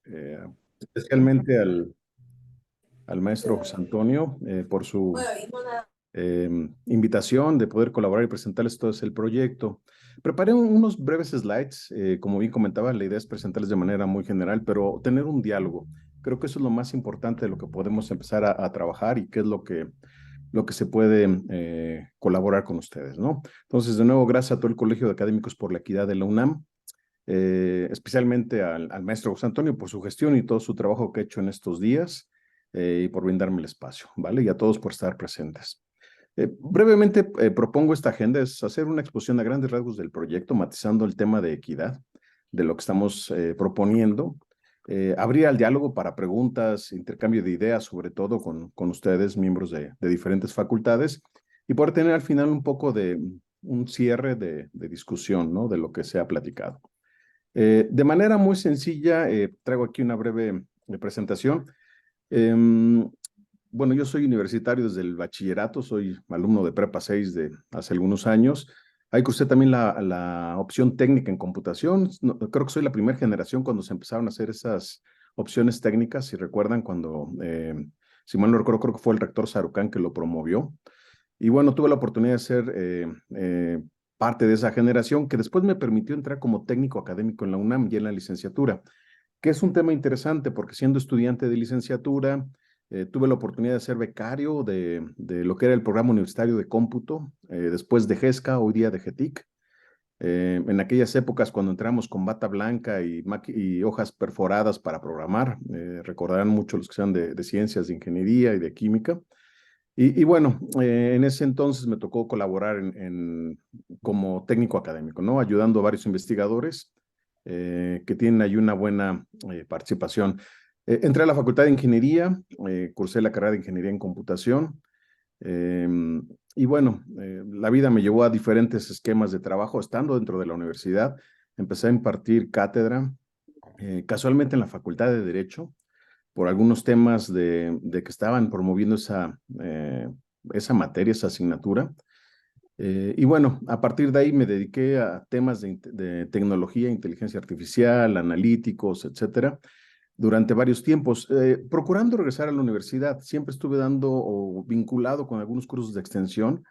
eh, especialmente al maestro José Antonio por su invitación de poder colaborar y presentarles todo el proyecto. Preparé unos breves slides, como bien comentaba, la idea es presentarles de manera muy general, pero tener un diálogo. Creo que eso es lo más importante de lo que podemos empezar a trabajar y qué es lo que se puede colaborar con ustedes, ¿no? Entonces, de nuevo, gracias a todo el Colegio de Académicos por la Equidad de la UNAM, especialmente al maestro José Antonio por su gestión y todo su trabajo que ha hecho en estos días y por brindarme el espacio, ¿vale? Y a todos por estar presentes. Brevemente propongo esta agenda, es hacer una exposición a grandes rasgos del proyecto, matizando el tema de equidad, de lo que estamos proponiendo, abrir al diálogo para preguntas, intercambio de ideas, sobre todo con ustedes, miembros de diferentes facultades, y poder tener al final un poco de un cierre de discusión, ¿no? De lo que se ha platicado. De manera muy sencilla, traigo aquí una breve presentación. Bueno, yo soy universitario desde el bachillerato, soy alumno de Prepa 6 de hace algunos años. Ahí cursé también la opción técnica en computación. No, creo que soy la primera generación cuando se empezaron a hacer esas opciones técnicas, si recuerdan, cuando, si mal no recuerdo, creo que fue el rector Sarucán que lo promovió. Y bueno, tuve la oportunidad de ser parte de esa generación que después me permitió entrar como técnico académico en la UNAM y en la licenciatura, que es un tema interesante porque siendo estudiante de licenciatura, tuve la oportunidad de ser becario de lo que era el programa universitario de cómputo, después de GESCA, hoy día de GETIC. En aquellas épocas cuando entramos con bata blanca y hojas perforadas para programar, recordarán mucho los que sean de ciencias, de ingeniería y de química. Y bueno, en ese entonces me tocó colaborar como técnico académico, ¿no? Ayudando a varios investigadores que tienen ahí una buena participación. Entré a la Facultad de Ingeniería, cursé la carrera de Ingeniería en Computación, eh, y bueno, la vida me llevó a diferentes esquemas de trabajo estando dentro de la universidad. Empecé a impartir cátedra, casualmente en la Facultad de Derecho, por algunos temas de que estaban promoviendo esa materia, esa asignatura. Y bueno, a partir de ahí me dediqué a temas de tecnología, inteligencia artificial, analíticos, etcétera, durante varios tiempos, procurando regresar a la universidad. Siempre estuve dando o vinculado con algunos cursos de extensión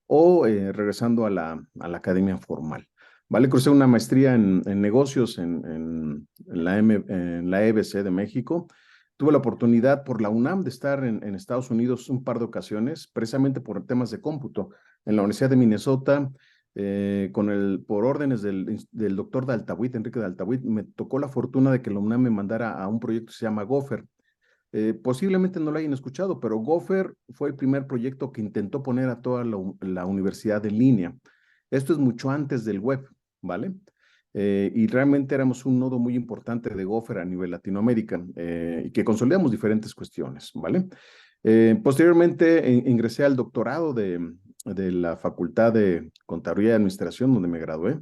o regresando a la academia formal. ¿Vale? Cursé una maestría en negocios en la EBC de México. Tuve la oportunidad por la UNAM de estar en Estados Unidos un par de ocasiones, precisamente por temas de cómputo. En la Universidad de Minnesota, por órdenes del doctor Daltabuit, Enrique Daltabuit, me tocó la fortuna de que la UNAM me mandara a un proyecto que se llama Gopher. Posiblemente no lo hayan escuchado, pero Gopher fue el primer proyecto que intentó poner a toda la universidad en línea. Esto es mucho antes del web, ¿vale? Y realmente éramos un nodo muy importante de Gopher a nivel Latinoamérica y que consolidamos diferentes cuestiones, ¿vale? Posteriormente ingresé al doctorado de la Facultad de Contaduría y Administración, donde me gradué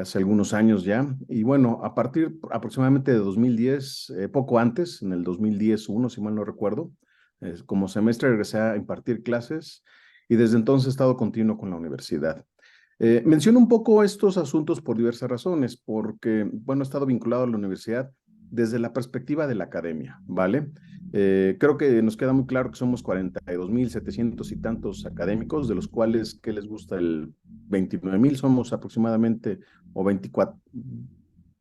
hace algunos años ya. Y bueno, a partir aproximadamente de 2010, poco antes, en el 2010-1, si mal no recuerdo, como semestre regresé a impartir clases y desde entonces he estado continuo con la universidad. Menciono un poco estos asuntos por diversas razones, porque, bueno, he estado vinculado a la universidad desde la perspectiva de la academia, ¿vale? Creo que nos queda muy claro que somos 42,700 y tantos académicos, de los cuales, ¿qué les gusta? El 29,000 somos aproximadamente, o 24,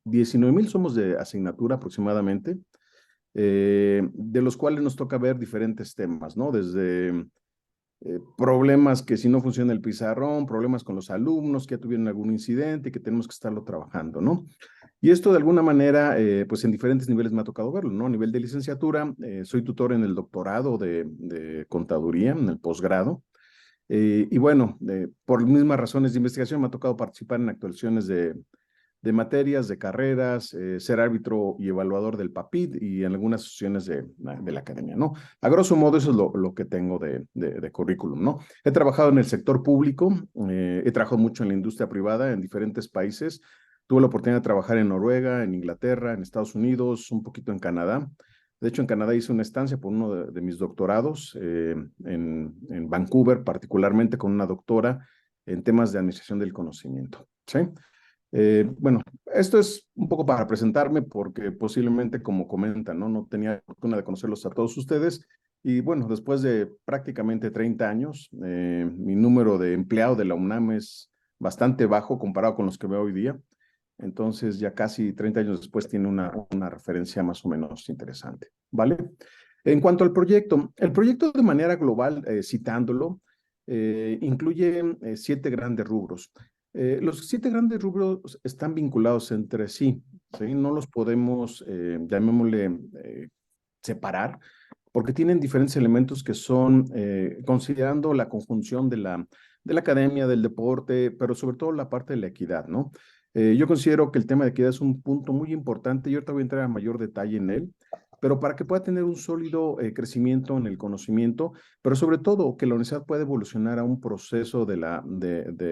19,000 somos de asignatura aproximadamente, de los cuales nos toca ver diferentes temas, ¿no? Desde problemas que si no funciona el pizarrón, problemas con los alumnos que ya tuvieron algún incidente y que tenemos que estarlo trabajando, ¿no? Y esto de alguna manera, pues en diferentes niveles me ha tocado verlo, ¿no? A nivel de licenciatura, soy tutor en el doctorado de contaduría, en el posgrado. Y bueno, por mismas razones de investigación me ha tocado participar en actualizaciones de materias, de carreras, ser árbitro y evaluador del PAPID y en algunas sesiones de la academia, ¿no? A grosso modo, eso es lo que tengo de currículum, ¿no? He trabajado en el sector público, he trabajado mucho en la industria privada en diferentes países. Tuve la oportunidad de trabajar en Noruega, en Inglaterra, en Estados Unidos, un poquito en Canadá. De hecho, en Canadá hice una estancia por uno de mis doctorados, en Vancouver, particularmente con una doctora en temas de administración del conocimiento, ¿sí? Bueno, esto es un poco para presentarme porque posiblemente, como comentan, ¿no? No tenía la fortuna de conocerlos a todos ustedes. Y bueno, después de prácticamente 30 años, mi número de empleado de la UNAM es bastante bajo comparado con los que veo hoy día. Entonces, ya casi 30 años después tiene una referencia más o menos interesante, ¿vale? En cuanto al proyecto, el proyecto de manera global, citándolo, incluye 7 grandes rubros. Los 7 grandes rubros están vinculados entre sí, ¿sí? No los podemos, llamémosle, separar, porque tienen diferentes elementos que son, considerando la conjunción de la academia, del deporte, pero sobre todo la parte de la equidad, ¿no? Yo considero que el tema de equidad es un punto muy importante y ahorita voy a entrar a mayor detalle en él, pero para que pueda tener un sólido crecimiento en el conocimiento, pero sobre todo que la universidad pueda evolucionar a un proceso de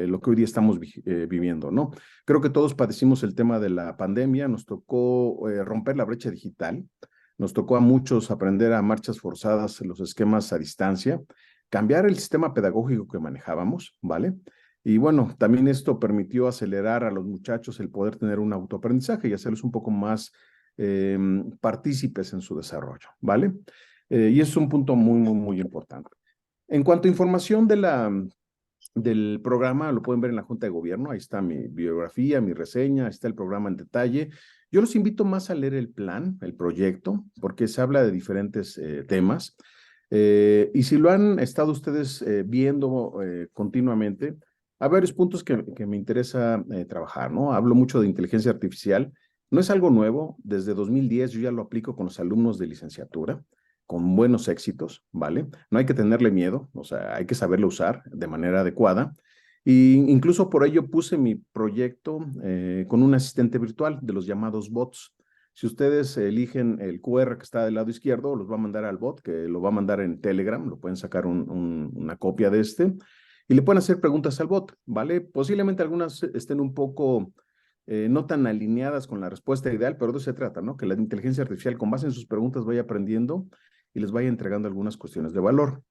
lo que hoy día estamos viviendo, ¿no? Creo que todos padecimos el tema de la pandemia, nos tocó romper la brecha digital, nos tocó a muchos aprender a marchas forzadas los esquemas a distancia, cambiar el sistema pedagógico que manejábamos, ¿vale? Y bueno, también esto permitió acelerar a los muchachos el poder tener un autoaprendizaje y hacerlos un poco más partícipes en su desarrollo, ¿vale? Y eso es un punto muy, muy, muy importante. En cuanto a información del programa, lo pueden ver en la Junta de Gobierno, ahí está mi biografía, mi reseña, ahí está el programa en detalle. Yo los invito más a leer el plan, el proyecto, porque se habla de diferentes temas. Y si lo han estado ustedes viendo continuamente, hay varios puntos que me interesa trabajar, ¿no? Hablo mucho de inteligencia artificial. No es algo nuevo, desde 2010 yo ya lo aplico con los alumnos de licenciatura con buenos éxitos, ¿vale? No hay que tenerle miedo, o sea, hay que saberlo usar de manera adecuada. Y incluso por ello puse mi proyecto con un asistente virtual de los llamados bots. Si ustedes eligen el QR que está del lado izquierdo, los va a mandar al bot, que lo va a mandar en Telegram, lo pueden sacar una copia de este, y le pueden hacer preguntas al bot, ¿vale? Posiblemente algunas estén un poco no tan alineadas con la respuesta ideal, pero de eso se trata, ¿no? Que la inteligencia artificial, con base en sus preguntas, vaya aprendiendo y les vaya entregando algunas cuestiones de valor.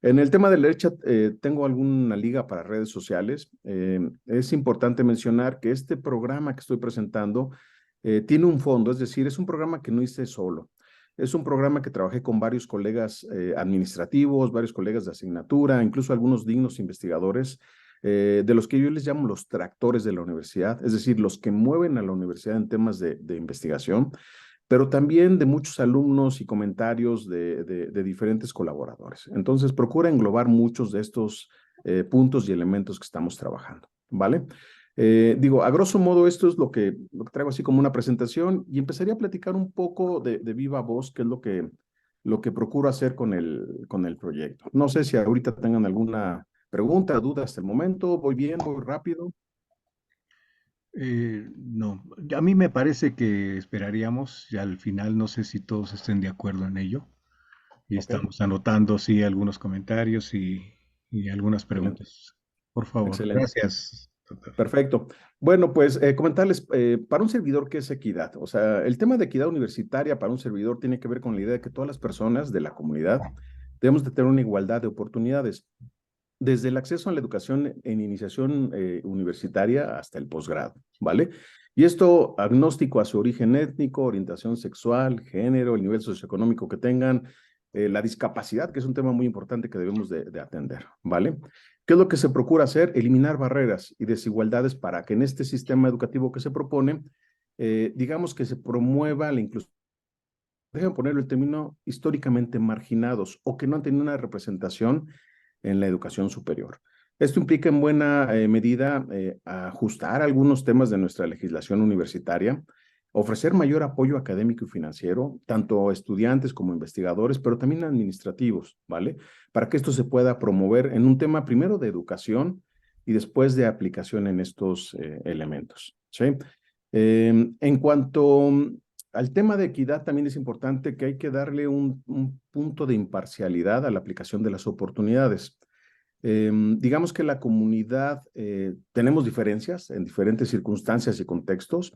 En el tema del chat, tengo alguna liga para redes sociales. Es importante mencionar que este programa que estoy presentando tiene un fondo, es decir, es un programa que no hice solo. Es un programa que trabajé con varios colegas administrativos, varios colegas de asignatura, incluso algunos dignos investigadores, de los que yo les llamo los tractores de la universidad, es decir, los que mueven a la universidad en temas de investigación, pero también de muchos alumnos y comentarios de diferentes colaboradores. Entonces, procura englobar muchos de estos puntos y elementos que estamos trabajando, ¿vale? Digo, a grosso modo, esto es lo que traigo así como una presentación y empezaría a platicar un poco de viva voz, que es lo que procuro hacer con el proyecto. No sé si ahorita tengan alguna pregunta, duda hasta el momento. ¿Voy bien? ¿Voy rápido? No, a mí me parece que esperaríamos, ya al final no sé si todos estén de acuerdo en ello. Y Ok, estamos anotando, sí, algunos comentarios y algunas excelente, preguntas. Por favor, excelente. gracias, doctor. Perfecto. Bueno, pues comentarles, para un servidor, ¿qué es equidad? O sea, el tema de equidad universitaria para un servidor tiene que ver con la idea de que todas las personas de la comunidad debemos de tener una igualdad de oportunidades, desde el acceso a la educación en iniciación universitaria hasta el posgrado, ¿vale? Y esto agnóstico a su origen étnico, orientación sexual, género, el nivel socioeconómico que tengan, la discapacidad, que es un tema muy importante que debemos de atender, ¿vale? ¿Qué es lo que se procura hacer? Eliminar barreras y desigualdades para que en este sistema educativo que se propone, digamos que se promueva la inclusión. Dejen ponerlo el término históricamente marginados o que no han tenido una representación en la educación superior. Esto implica en buena medida ajustar algunos temas de nuestra legislación universitaria, ofrecer mayor apoyo académico y financiero, tanto a estudiantes como investigadores, pero también administrativos, ¿vale? Para que esto se pueda promover en un tema primero de educación y después de aplicación en estos elementos, ¿sí? En cuanto al tema de equidad, también es importante que hay que darle un punto de imparcialidad a la aplicación de las oportunidades. Digamos que la comunidad tenemos diferencias en diferentes circunstancias y contextos,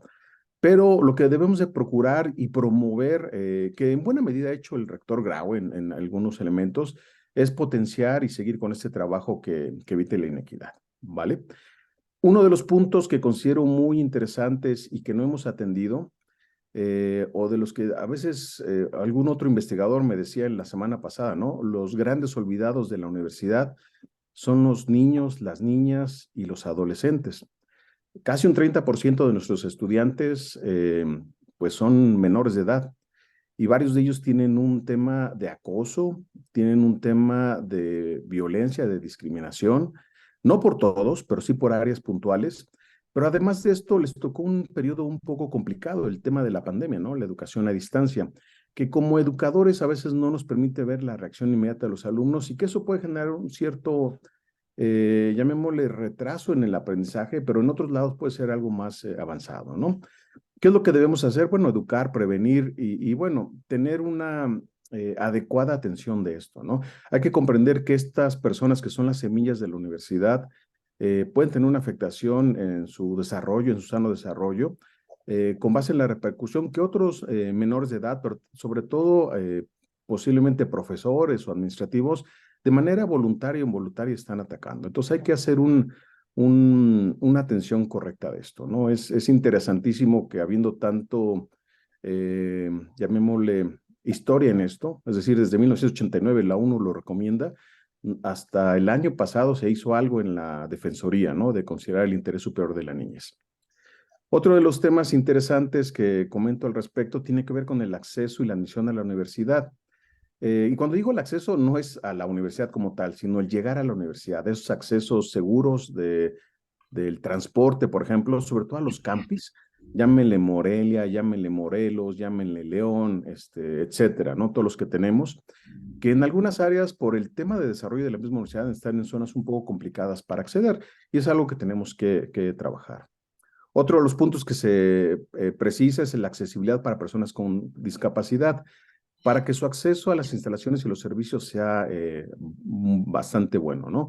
pero lo que debemos de procurar y promover, que en buena medida ha hecho el rector Grau en algunos elementos, es potenciar y seguir con este trabajo que evite la inequidad, ¿vale? Uno de los puntos que considero muy interesantes y que no hemos atendido, o de los que a veces algún otro investigador me decía en la semana pasada, ¿no? Los grandes olvidados de la universidad son los niños, las niñas y los adolescentes. Casi un 30% de nuestros estudiantes pues son menores de edad y varios de ellos tienen un tema de acoso, tienen un tema de violencia, de discriminación, no por todos, pero sí por áreas puntuales. Pero además de esto, les tocó un periodo un poco complicado, el tema de la pandemia, ¿no? La educación a distancia, que como educadores a veces no nos permite ver la reacción inmediata de los alumnos y que eso puede generar un cierto, llamémosle retraso en el aprendizaje, pero en otros lados puede ser algo más avanzado, ¿no? ¿Qué es lo que debemos hacer? Bueno, educar, prevenir y bueno, tener una adecuada atención de esto, ¿no? Hay que comprender que estas personas que son las semillas de la universidad pueden tener una afectación en su desarrollo, en su sano desarrollo, con base en la repercusión que otros menores de edad, pero sobre todo posiblemente profesores o administrativos, de manera voluntaria o involuntaria están atacando. Entonces hay que hacer una atención correcta de esto, ¿no? Es interesantísimo que habiendo tanto, llamémosle, historia en esto, es decir, desde 1989 la ONU lo recomienda, hasta el año pasado se hizo algo en la Defensoría, ¿no? De considerar el interés superior de la niñez. Otro de los temas interesantes que comento al respecto tiene que ver con el acceso y la admisión a la universidad. Y cuando digo el acceso, no es a la universidad como tal, sino el llegar a la universidad, esos accesos seguros del transporte, por ejemplo, sobre todo a los campis, llámenle Morelia, llámenle Morelos, llámenle León, etcétera, ¿no? Todos los que tenemos, que en algunas áreas, por el tema de desarrollo de la misma universidad, están en zonas un poco complicadas para acceder, y es algo que tenemos que trabajar. Otro de los puntos que se precisa es la accesibilidad para personas con discapacidad para que su acceso a las instalaciones y los servicios sea bastante bueno, ¿no?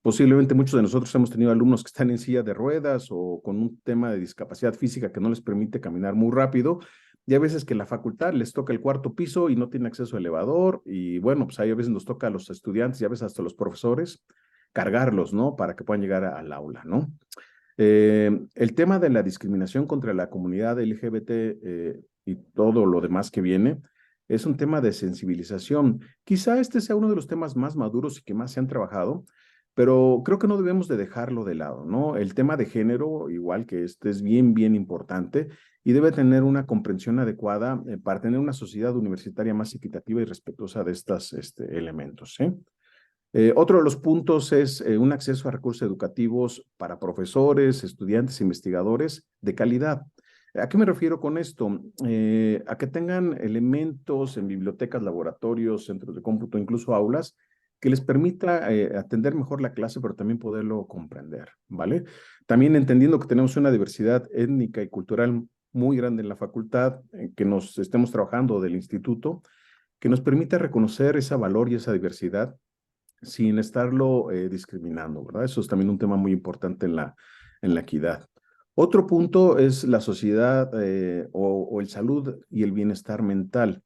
Posiblemente muchos de nosotros hemos tenido alumnos que están en silla de ruedas o con un tema de discapacidad física que no les permite caminar muy rápido, y a veces que la facultad les toca el cuarto piso y no tiene acceso a elevador, y bueno, pues ahí a veces nos toca a los estudiantes y a veces hasta a los profesores cargarlos, ¿no? Para que puedan llegar al aula, ¿no? El tema de la discriminación contra la comunidad LGBT y todo lo demás que viene es un tema de sensibilización. Quizá este sea uno de los temas más maduros y que más se han trabajado, pero creo que no debemos de dejarlo de lado, ¿no? El tema de género, igual que este, es bien, bien importante y debe tener una comprensión adecuada para tener una sociedad universitaria más equitativa y respetuosa de estos elementos, ¿eh? Otro de los puntos es un acceso a recursos educativos para profesores, estudiantes, investigadores de calidad. ¿A qué me refiero con esto? A que tengan elementos en bibliotecas, laboratorios, centros de cómputo, incluso aulas, que les permita atender mejor la clase, pero también poderlo comprender, ¿vale? También entendiendo que tenemos una diversidad étnica y cultural muy grande en la facultad, que nos estemos trabajando del instituto, que nos permita reconocer ese valor y esa diversidad sin estarlo discriminando, ¿verdad? Eso es también un tema muy importante en la equidad. Otro punto es la sociedad o el salud y el bienestar mental.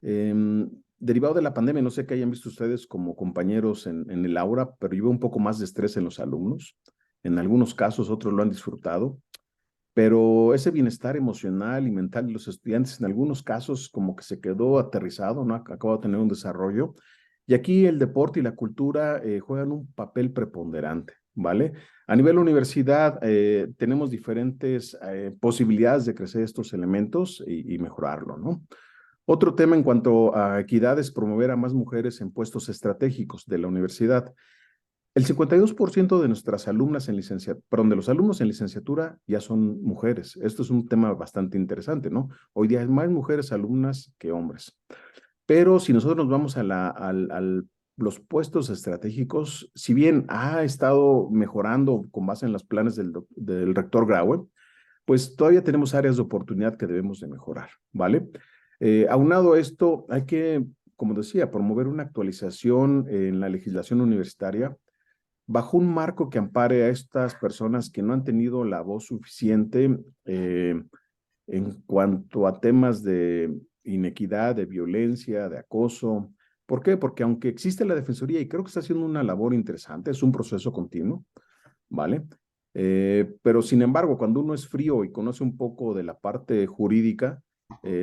Derivado de la pandemia, no sé qué hayan visto ustedes como compañeros en el aula, pero yo veo un poco más de estrés en los alumnos. En algunos casos, otros lo han disfrutado, pero ese bienestar emocional y mental de los estudiantes en algunos casos como que se quedó aterrizado, ¿no? Acaba de tener un desarrollo. Y aquí el deporte y la cultura juegan un papel preponderante, ¿vale? A nivel universidad tenemos diferentes posibilidades de crecer estos elementos y mejorarlo, ¿no? Otro tema en cuanto a equidad es promover a más mujeres en puestos estratégicos de la universidad. El 52% de nuestras alumnas en licenciatura, perdón, de los alumnos en licenciatura ya son mujeres. Esto es un tema bastante interesante, ¿no? Hoy día hay más mujeres alumnas que hombres. Pero si nosotros nos vamos los puestos estratégicos, si bien ha estado mejorando con base en los planes del rector Graue, pues todavía tenemos áreas de oportunidad que debemos de mejorar, ¿vale? Aunado a esto, hay que, como decía, promover una actualización en la legislación universitaria bajo un marco que ampare a estas personas que no han tenido la voz suficiente en cuanto a temas de inequidad, de violencia, de acoso. ¿Por qué? Porque aunque existe la Defensoría y creo que está haciendo una labor interesante, es un proceso continuo, ¿vale? Pero sin embargo, cuando uno es frío y conoce un poco de la parte jurídica,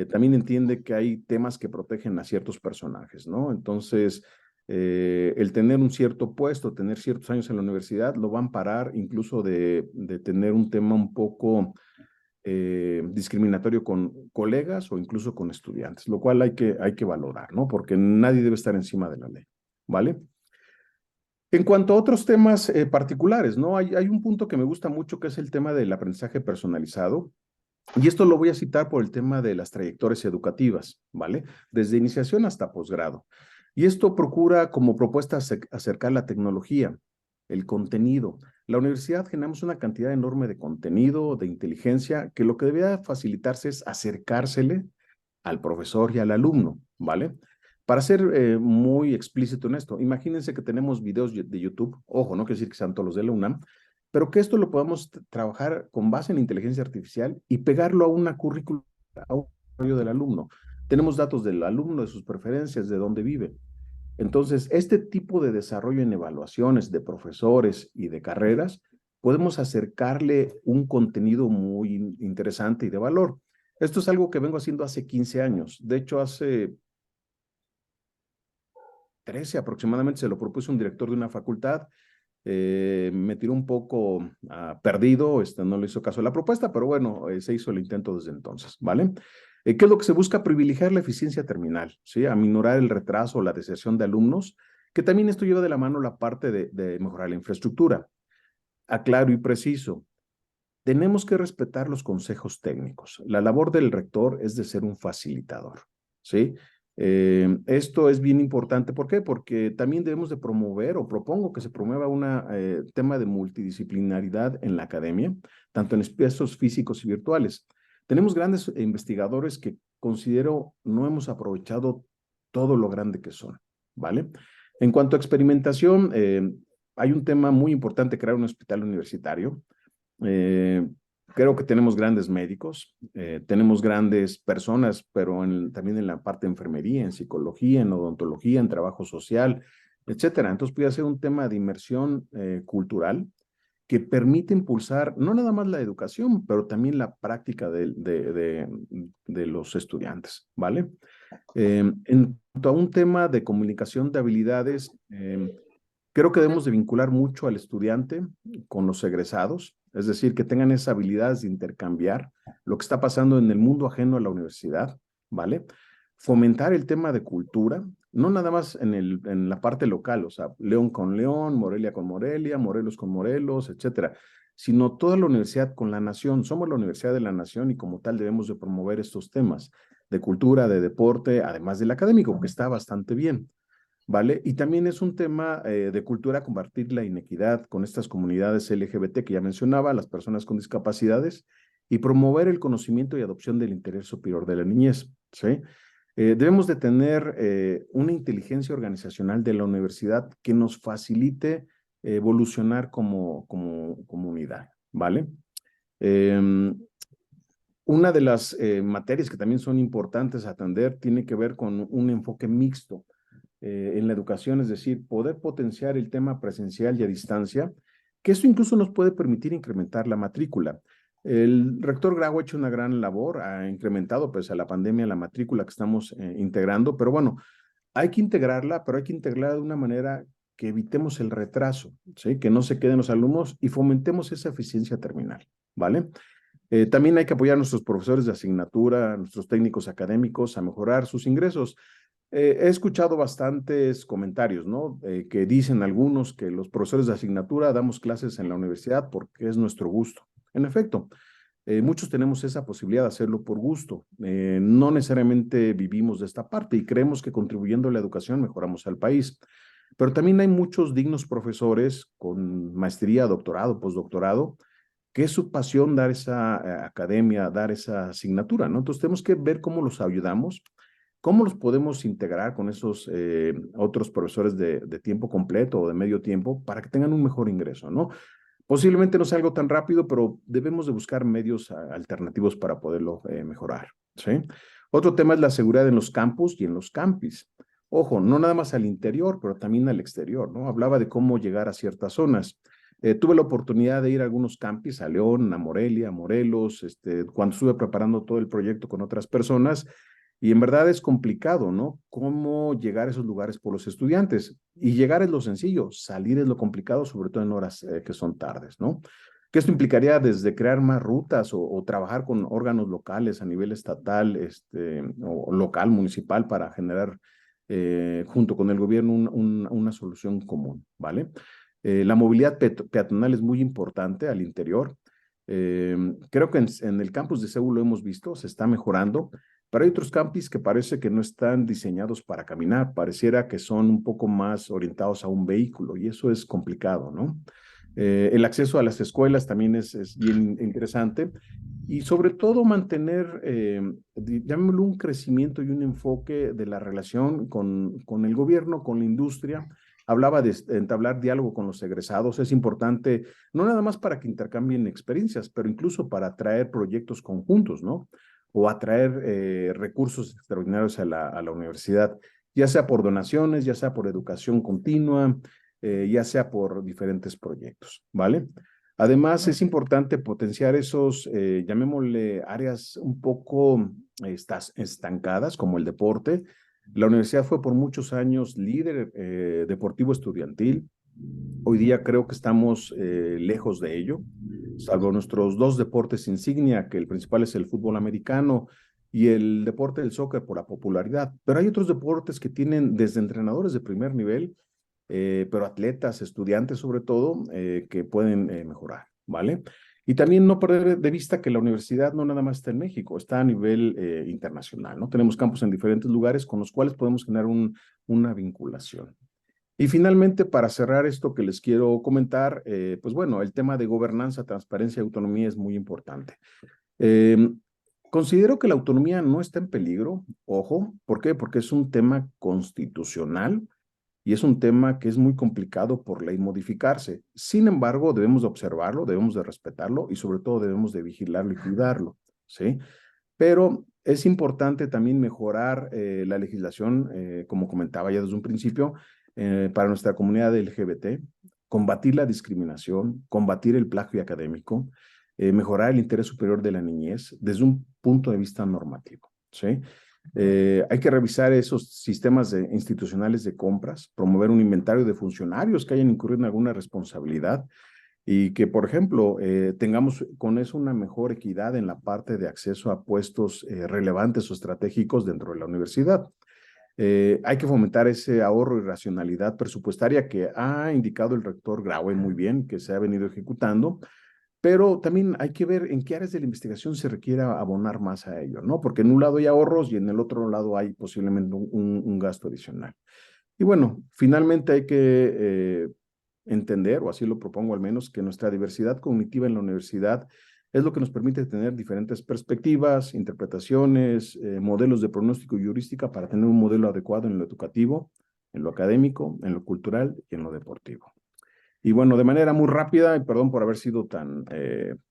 también entiende que hay temas que protegen a ciertos personajes, ¿no? Entonces, el tener un cierto puesto, tener ciertos años en la universidad, lo va a amparar incluso de tener un tema un poco discriminatorio con colegas o incluso con estudiantes, lo cual hay que valorar, ¿no? Porque nadie debe estar encima de la ley, ¿vale? En cuanto a otros temas particulares, ¿no? Hay un punto que me gusta mucho que es el tema del aprendizaje personalizado. Y esto lo voy a citar por el tema de las trayectorias educativas, ¿vale? Desde iniciación hasta posgrado. Y esto procura como propuesta acercar la tecnología, el contenido. La universidad generamos una cantidad enorme de contenido, de inteligencia, que lo que debería facilitarse es acercársele al profesor y al alumno, ¿vale? Para ser muy explícito en esto, imagínense que tenemos videos de YouTube, ojo, no quiere decir que sean todos los de la UNAM, pero que esto lo podamos trabajar con base en inteligencia artificial y pegarlo a una currícula, a un rollo del alumno. Tenemos datos del alumno, de sus preferencias, de dónde vive. Entonces, este tipo de desarrollo en evaluaciones de profesores y de carreras, podemos acercarle un contenido muy interesante y de valor. Esto es algo que vengo haciendo hace 15 años. De hecho, hace 13 aproximadamente se lo propuso un director de una facultad. Me tiró un poco perdido, no le hizo caso a la propuesta, pero bueno, se hizo el intento desde entonces, ¿vale? ¿Qué es lo que se busca? Privilegiar la eficiencia terminal, ¿sí? Aminorar el retraso o la deserción de alumnos, que también esto lleva de la mano la parte de mejorar la infraestructura. Aclaro y preciso, tenemos que respetar los consejos técnicos. La labor del rector es de ser un facilitador, ¿sí? Esto es bien importante. ¿Por qué? Porque también debemos de promover, o propongo que se promueva un tema de multidisciplinaridad en la academia, tanto en espacios físicos y virtuales. Tenemos grandes investigadores que considero no hemos aprovechado todo lo grande que son, ¿vale? En cuanto a experimentación, hay un tema muy importante, crear un hospital universitario. Eh, Creo que tenemos grandes médicos, tenemos grandes personas, pero también en la parte de enfermería, en psicología, en odontología, en trabajo social, etcétera. Entonces puede ser un tema de inmersión cultural que permite impulsar no nada más la educación, pero también la práctica de los estudiantes, ¿vale? En cuanto a un tema de comunicación de habilidades, creo que debemos de vincular mucho al estudiante con los egresados, es decir, que tengan esas habilidades de intercambiar lo que está pasando en el mundo ajeno a la universidad, ¿vale? Fomentar el tema de cultura, no nada más en la parte local, o sea, León con León, Morelia con Morelia, Morelos con Morelos, etcétera, sino toda la universidad con la nación. Somos la universidad de la nación y como tal debemos de promover estos temas de cultura, de deporte, además del académico, que está bastante bien. ¿Vale? Y también es un tema de cultura combatir la inequidad con estas comunidades LGBT que ya mencionaba, las personas con discapacidades, y promover el conocimiento y adopción del interés superior de la niñez, ¿sí? Debemos de tener una inteligencia organizacional de la universidad que nos facilite evolucionar como comunidad, ¿vale? Una de las materias que también son importantes a atender tiene que ver con un enfoque mixto en la educación, es decir, poder potenciar el tema presencial y a distancia, que eso incluso nos puede permitir incrementar la matrícula. El rector Grau ha hecho una gran labor, ha incrementado pues a la pandemia la matrícula que estamos integrando, pero bueno, hay que integrarla, pero hay que integrarla de una manera que evitemos el retraso, ¿sí? Que no se queden los alumnos y fomentemos esa eficiencia terminal, ¿vale? También hay que apoyar a nuestros profesores de asignatura, a nuestros técnicos académicos a mejorar sus ingresos. He escuchado bastantes comentarios, ¿no? Que dicen algunos que los profesores de asignatura damos clases en la universidad porque es nuestro gusto. En efecto, muchos tenemos esa posibilidad de hacerlo por gusto. No necesariamente vivimos de esta parte y creemos que contribuyendo a la educación mejoramos al país. Pero también hay muchos dignos profesores con maestría, doctorado, postdoctorado, que es su pasión dar esa academia, dar esa asignatura, ¿no? Entonces tenemos que ver cómo los ayudamos, cómo los podemos integrar con esos otros profesores de tiempo completo o de medio tiempo para que tengan un mejor ingreso, ¿no? Posiblemente no sea algo tan rápido, pero debemos de buscar medios alternativos para poderlo mejorar, ¿sí? Otro tema es la seguridad en los campus y en los campis. Ojo, no nada más al interior, pero también al exterior, ¿no? Hablaba de cómo llegar a ciertas zonas. Tuve la oportunidad de ir a algunos campis, a León, a Morelia, a Morelos, cuando estuve preparando todo el proyecto con otras personas, y en verdad es complicado, ¿no? Cómo llegar a esos lugares por los estudiantes. Y llegar es lo sencillo, salir es lo complicado, sobre todo en horas que son tardes, ¿no? Que esto implicaría desde crear más rutas o trabajar con órganos locales a nivel estatal, o local, municipal, para generar, junto con el gobierno, una solución común, ¿vale? La movilidad peatonal es muy importante al interior. Creo que en el campus de Seúl lo hemos visto, se está mejorando, pero hay otros campus que parece que no están diseñados para caminar, pareciera que son un poco más orientados a un vehículo y eso es complicado, ¿no? El acceso a las escuelas también es bien interesante y sobre todo mantener, llamémoslo, un crecimiento y un enfoque de la relación con el gobierno, con la industria. Hablaba de entablar diálogo con los egresados, es importante, no nada más para que intercambien experiencias, pero incluso para atraer proyectos conjuntos, ¿no? O atraer recursos extraordinarios a la universidad, ya sea por donaciones, ya sea por educación continua, ya sea por diferentes proyectos, ¿vale? Además, es importante potenciar esos, llamémosle, áreas un poco estancadas, como el deporte. La universidad fue por muchos años líder deportivo estudiantil. Hoy día creo que estamos lejos de ello, salvo nuestros dos deportes insignia, que el principal es el fútbol americano y el deporte del soccer por la popularidad. Pero hay otros deportes que tienen desde entrenadores de primer nivel, pero atletas, estudiantes sobre todo, que pueden mejorar, ¿vale? Y también no perder de vista que la universidad no nada más está en México, está a nivel internacional, ¿no? Tenemos campus en diferentes lugares con los cuales podemos generar una vinculación. Y finalmente, para cerrar esto que les quiero comentar, pues bueno, el tema de gobernanza, transparencia y autonomía es muy importante. Eh, Considero que la autonomía no está en peligro, ojo, ¿por qué? Porque es un tema constitucional y es un tema que es muy complicado por ley modificarse. Sin embargo, debemos de observarlo, debemos de respetarlo y sobre todo debemos de vigilarlo y cuidarlo, ¿sí? Pero es importante también mejorar la legislación, como comentaba ya desde un principio, para nuestra comunidad LGBT, combatir la discriminación, combatir el plagio académico, mejorar el interés superior de la niñez desde un punto de vista normativo, ¿sí? Hay que revisar esos sistemas institucionales de compras, promover un inventario de funcionarios que hayan incurrido en alguna responsabilidad y que, por ejemplo, tengamos con eso una mejor equidad en la parte de acceso a puestos relevantes o estratégicos dentro de la universidad. Hay que fomentar ese ahorro y racionalidad presupuestaria que ha indicado el rector Graue muy bien, que se ha venido ejecutando, pero también hay que ver en qué áreas de la investigación se requiere abonar más a ello, ¿no? Porque en un lado hay ahorros y en el otro lado hay posiblemente un gasto adicional. Y bueno, finalmente hay que entender, o así lo propongo al menos, que nuestra diversidad cognitiva en la universidad es lo que nos permite tener diferentes perspectivas, interpretaciones, modelos de pronóstico y heurística para tener un modelo adecuado en lo educativo, en lo académico, en lo cultural y en lo deportivo. Y bueno, de manera muy rápida, y perdón por haber sido tan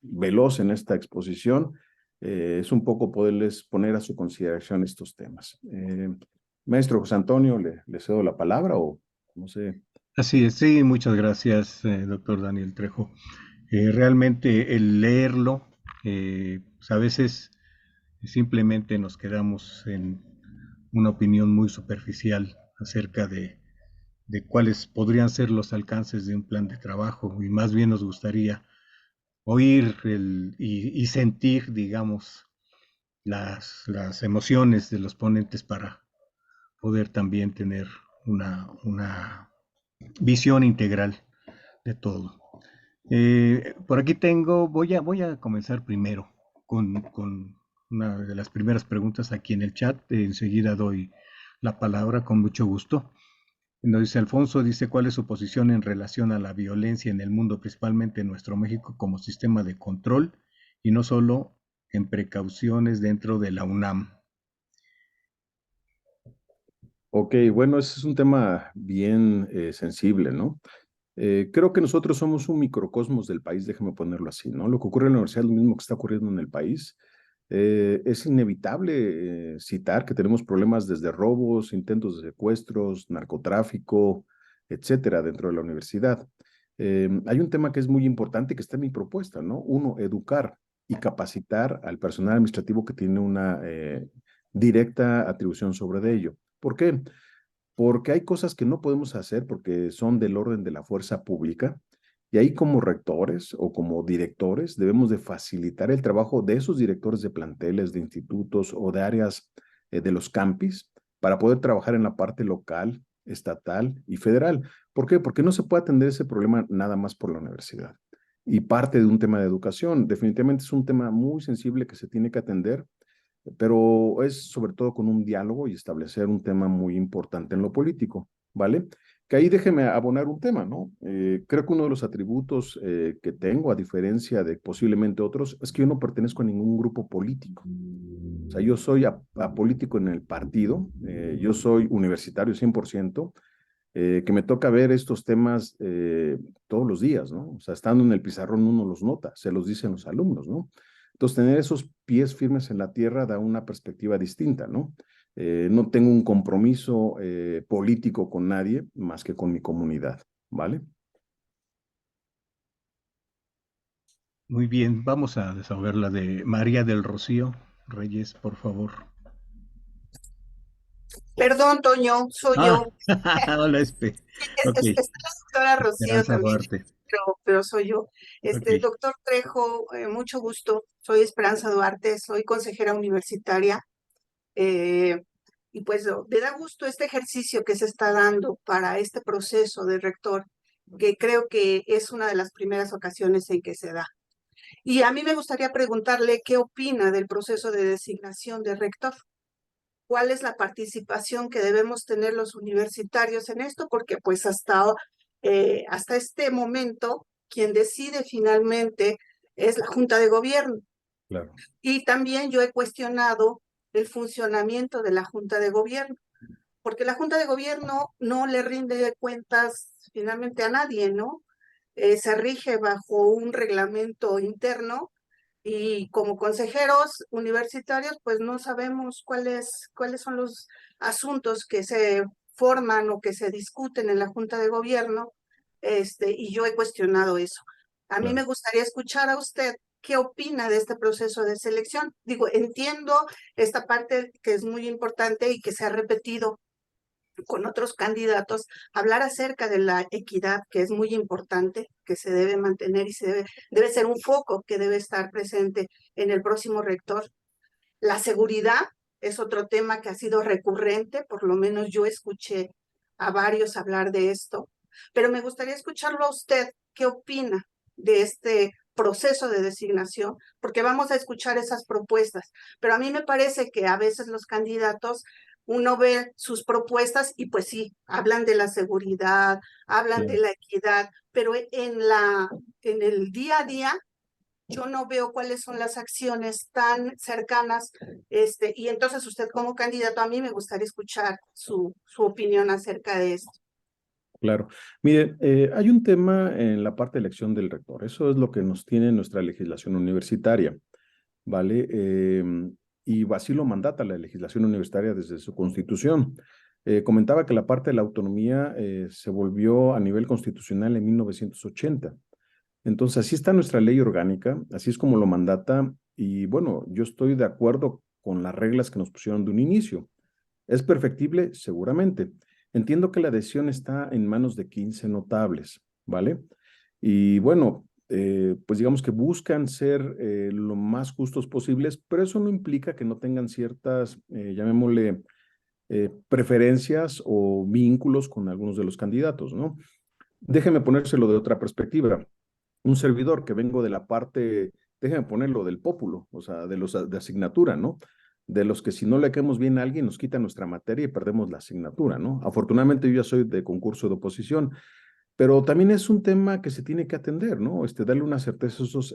veloz en esta exposición, es un poco poderles poner a su consideración estos temas. Maestro José Antonio, le cedo la palabra o no sé. Así es, sí, muchas gracias, doctor Daniel Trejo. Realmente el leerlo, pues a veces simplemente nos quedamos en una opinión muy superficial acerca de cuáles podrían ser los alcances de un plan de trabajo y más bien nos gustaría oír y sentir, digamos, las emociones de los ponentes para poder también tener una visión integral de todo. Por aquí tengo, voy a comenzar primero con una de las primeras preguntas aquí en el chat. Enseguida doy la palabra con mucho gusto. Nos dice Alfonso, dice cuál es su posición en relación a la violencia en el mundo, principalmente en nuestro México, como sistema de control y no solo en precauciones dentro de la UNAM. Ok, bueno, ese es un tema bien sensible, ¿no? Creo que nosotros somos un microcosmos del país, déjeme ponerlo así, ¿no? Lo que ocurre en la universidad es lo mismo que está ocurriendo en el país. Es inevitable citar que tenemos problemas desde robos, intentos de secuestros, narcotráfico, etcétera, dentro de la universidad. Hay un tema que es muy importante que está en mi propuesta, ¿no? Uno, educar y capacitar al personal administrativo que tiene una directa atribución sobre ello. ¿Por qué? Porque hay cosas que no podemos hacer porque son del orden de la fuerza pública y ahí como rectores o como directores debemos de facilitar el trabajo de esos directores de planteles, de institutos o de áreas de los campis para poder trabajar en la parte local, estatal y federal. ¿Por qué? Porque no se puede atender ese problema nada más por la universidad. Y parte de un tema de educación. Definitivamente es un tema muy sensible que se tiene que atender, pero es sobre todo con un diálogo y establecer un tema muy importante en lo político, ¿vale? Que ahí déjeme abonar un tema, ¿no? Creo que uno de los atributos que tengo, a diferencia de posiblemente otros, es que yo no pertenezco a ningún grupo político. O sea, yo soy apolítico en el partido, yo soy universitario 100%, que me toca ver estos temas todos los días, ¿no? O sea, estando en el pizarrón uno los nota, se los dicen los alumnos, ¿no? Entonces, tener esos pies firmes en la tierra da una perspectiva distinta, ¿no? No tengo un compromiso político con nadie más que con mi comunidad, ¿vale? Muy bien, vamos a desahogar la de María del Rocío Reyes, por favor. Perdón, Toño, soy Ah, yo. hola, Ok, Está la doctora Rocío Esperanza también, Duarte. pero soy yo. Ok, Doctor Trejo, mucho gusto. Soy Esperanza Duarte, soy consejera universitaria. eh, y pues me da gusto este ejercicio que se está dando para este proceso de rector, que creo que es una de las primeras ocasiones en que se da. Y a mí me gustaría preguntarle qué opina del proceso de designación de rector. ¿Cuál es la participación que debemos tener los universitarios en esto? Porque pues hasta este momento quien decide finalmente es la Junta de Gobierno. Claro. Y también yo he cuestionado el funcionamiento de la Junta de Gobierno, porque la Junta de Gobierno no le rinde cuentas finalmente a nadie, ¿no? Se rige bajo un reglamento interno y como consejeros universitarios, pues no sabemos cuáles son los asuntos que se forman o que se discuten en la Junta de Gobierno, y yo he cuestionado eso. A mí Claro. me gustaría escuchar a usted qué opina de este proceso de selección. Digo, entiendo esta parte que es muy importante y que se ha repetido con otros candidatos, hablar acerca de la equidad, que es muy importante, que se debe mantener y debe ser un foco que debe estar presente en el próximo rector. La seguridad es otro tema que ha sido recurrente, por lo menos yo escuché a varios hablar de esto, pero me gustaría escucharlo a usted, ¿qué opina de este proceso de designación? Porque vamos a escuchar esas propuestas, pero a mí me parece que a veces los candidatos uno ve sus propuestas y pues sí, hablan de la seguridad, hablan de la equidad, pero en el día a día yo no veo cuáles son las acciones tan cercanas, y entonces usted como candidato, a mí me gustaría escuchar su opinión acerca de esto. Claro. Mire, hay un tema en la parte de elección del rector. Eso es lo que nos tiene nuestra legislación universitaria, ¿vale? Y así lo mandata la legislación universitaria desde su constitución. Comentaba que la parte de la autonomía se volvió a nivel constitucional en 1980. Entonces, así está nuestra ley orgánica, así es como lo mandata, y bueno, yo estoy de acuerdo con las reglas que nos pusieron de un inicio. ¿Es perfectible? Seguramente. Entiendo que la decisión está en manos de 15 notables, ¿vale? Y bueno, pues digamos que buscan ser lo más justos posibles, pero eso no implica que no tengan ciertas, llamémosle, preferencias o vínculos con algunos de los candidatos, ¿no? Déjeme ponérselo de otra perspectiva. Un servidor que vengo de la parte, déjeme ponerlo del pópulo, o sea, de los de asignatura, ¿no? De los que si no le caemos bien a alguien nos quita nuestra materia y perdemos la asignatura, ¿no? Afortunadamente yo ya soy de concurso de oposición, pero también es un tema que se tiene que atender, ¿no? Darle una certeza a esos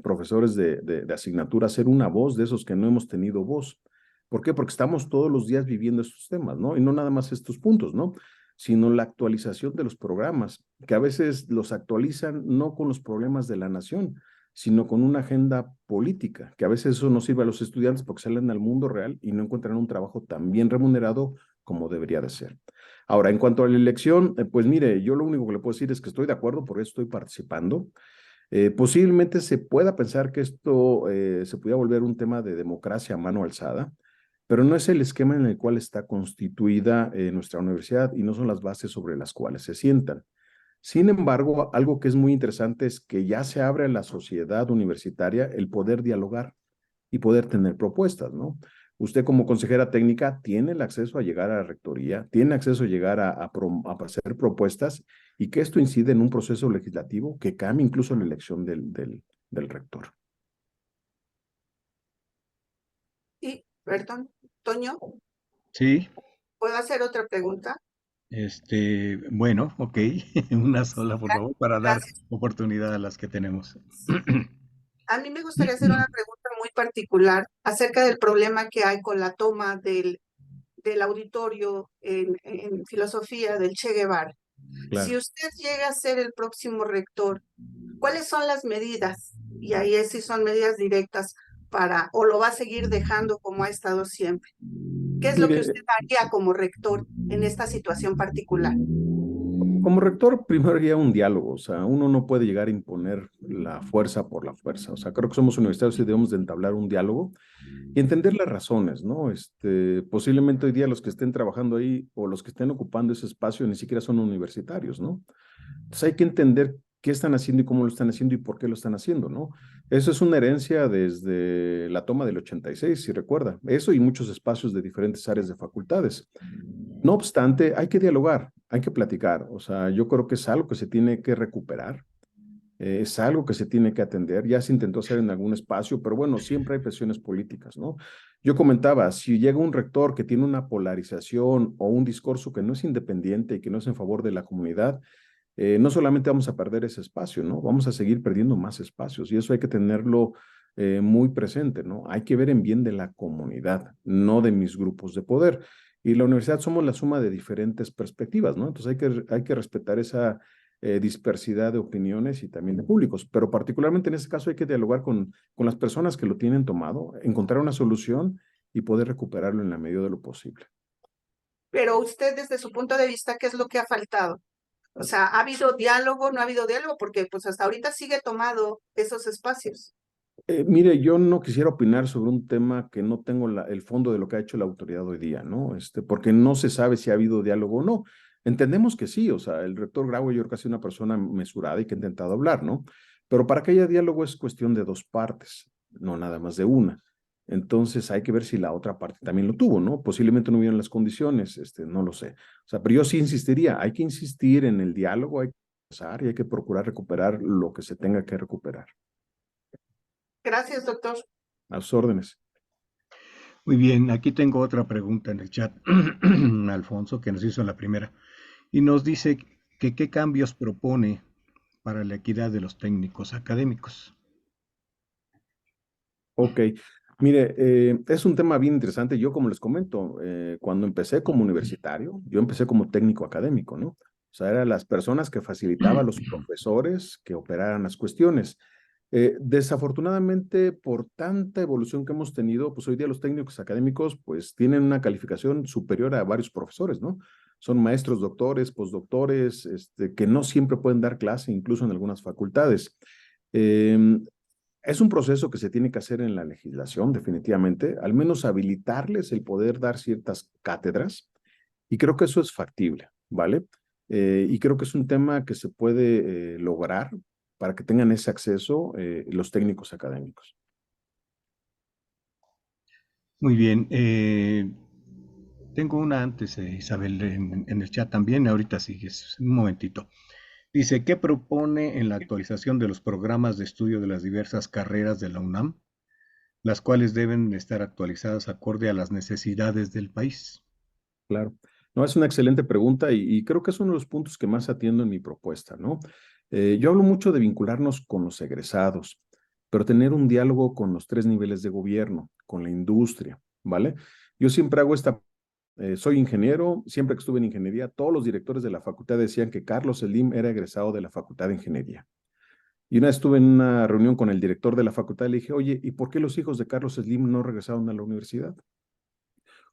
profesores de asignatura, ser una voz de esos que no hemos tenido voz. ¿Por qué? Porque estamos todos los días viviendo estos temas, ¿no? Y no nada más estos puntos, ¿no? Sino la actualización de los programas, que a veces los actualizan no con los problemas de la nación, sino con una agenda política, que a veces eso no sirve a los estudiantes porque salen al mundo real y no encuentran un trabajo tan bien remunerado como debería de ser. Ahora, en cuanto a la elección, pues mire, yo lo único que le puedo decir es que estoy de acuerdo, por eso estoy participando. Posiblemente se pueda pensar que esto se pudiera volver un tema de democracia a mano alzada, pero no es el esquema en el cual está constituida nuestra universidad y no son las bases sobre las cuales se sientan. Sin embargo, algo que es muy interesante es que ya se abre a la sociedad universitaria el poder dialogar y poder tener propuestas, ¿no? Usted como consejera técnica tiene el acceso a llegar a la rectoría, tiene acceso a llegar a hacer propuestas y que esto incide en un proceso legislativo que cambie incluso la elección del rector. Y, perdón, Toño, Sí, ¿puedo hacer otra pregunta? bueno, ok, una sola, por favor, para dar Gracias. oportunidad a las que tenemos. A mí me gustaría hacer una pregunta muy particular acerca del problema que hay con la toma del auditorio en filosofía del Che Guevara. Si Claro. usted llega a ser el próximo rector, ¿cuáles son las medidas? Y ahí sí son medidas directas para, o lo va a seguir dejando como ha estado siempre. ¿Qué es lo que usted Mire, haría como rector en esta situación particular? como rector, primero haría un diálogo, o sea, uno no puede llegar a imponer la fuerza por la fuerza, o sea, creo que somos universitarios y debemos de entablar un diálogo y entender las razones, ¿no? Posiblemente hoy día los que estén trabajando ahí o los que estén ocupando ese espacio ni siquiera son universitarios, ¿no? Entonces hay que entender qué están haciendo y cómo lo están haciendo y por qué lo están haciendo, ¿no? Eso es una herencia desde la toma del 86, si recuerda. Eso y muchos espacios de diferentes áreas de facultades. No obstante, hay que dialogar, hay que platicar. O sea, yo creo que es algo que se tiene que recuperar, es algo que se tiene que atender. Ya se intentó hacer en algún espacio, pero bueno, siempre hay presiones políticas, ¿no? Yo comentaba, si llega un rector que tiene una polarización o un discurso que no es independiente y que no es en favor de la comunidad, no solamente vamos a perder ese espacio, ¿no? Vamos a seguir perdiendo más espacios y eso hay que tenerlo muy presente, ¿no? Hay que ver en bien de la comunidad, no de mis grupos de poder. Y la universidad somos la suma de diferentes perspectivas, ¿no? Entonces hay que respetar esa dispersidad de opiniones y también de públicos, pero particularmente en este caso hay que dialogar con las personas que lo tienen tomado, encontrar una solución y poder recuperarlo en la medida de lo posible. Pero usted, desde su punto de vista, ¿qué es lo que ha faltado? O sea, ¿ha habido diálogo? ¿No ha habido diálogo? Porque pues hasta ahorita sigue tomado esos espacios. Mire, yo no quisiera opinar sobre un tema que no tengo el fondo de lo que ha hecho la autoridad hoy día, ¿no? Porque no se sabe si ha habido diálogo o no. Entendemos que sí, o sea, el rector Grau yo creo que ha sido una persona mesurada y que ha intentado hablar, ¿no? Pero para que haya diálogo es cuestión de dos partes, no nada más de una. Entonces hay que ver si la otra parte también lo tuvo, ¿no? Posiblemente no hubieron las condiciones, no lo sé. O sea, pero yo sí insistiría, hay que insistir en el diálogo, hay que pasar y hay que procurar recuperar lo que se tenga que recuperar. Gracias, doctor. A sus órdenes. Muy bien, aquí tengo otra pregunta en el chat, Alfonso, que nos hizo la primera, y nos dice que qué cambios propone para la equidad de los técnicos académicos. Ok, mire, es un tema bien interesante. Yo, como les comento, cuando empecé como universitario, yo empecé como técnico académico, ¿no? O sea, eran las personas que facilitaban a los profesores que operaran las cuestiones. Desafortunadamente, por tanta evolución que hemos tenido, pues hoy día los técnicos académicos pues tienen una calificación superior a varios profesores, ¿no? Son maestros, doctores, postdoctores, que no siempre pueden dar clase, incluso en algunas facultades. Eh, es un proceso que se tiene que hacer en la legislación, definitivamente, al menos habilitarles el poder dar ciertas cátedras, y creo que eso es factible, ¿vale? Y creo que es un tema que se puede lograr para que tengan ese acceso los técnicos académicos. Muy bien, tengo una antes, Isabel, en el chat también, ahorita sigues, un momentito. Dice, ¿qué propone en la actualización de los programas de estudio de las diversas carreras de la UNAM, las cuales deben estar actualizadas acorde a las necesidades del país? Claro. No, es una excelente pregunta y creo que es uno de los puntos que más atiendo en mi propuesta, ¿no? Yo hablo mucho de vincularnos con los egresados, pero tener un diálogo con los tres niveles de gobierno, con la industria, ¿vale? Yo siempre hago soy ingeniero, siempre que estuve en ingeniería, todos los directores de la facultad decían que Carlos Slim era egresado de la Facultad de Ingeniería. Y una vez estuve en una reunión con el director de la facultad y le dije, oye, ¿y por qué los hijos de Carlos Slim no regresaron a la universidad?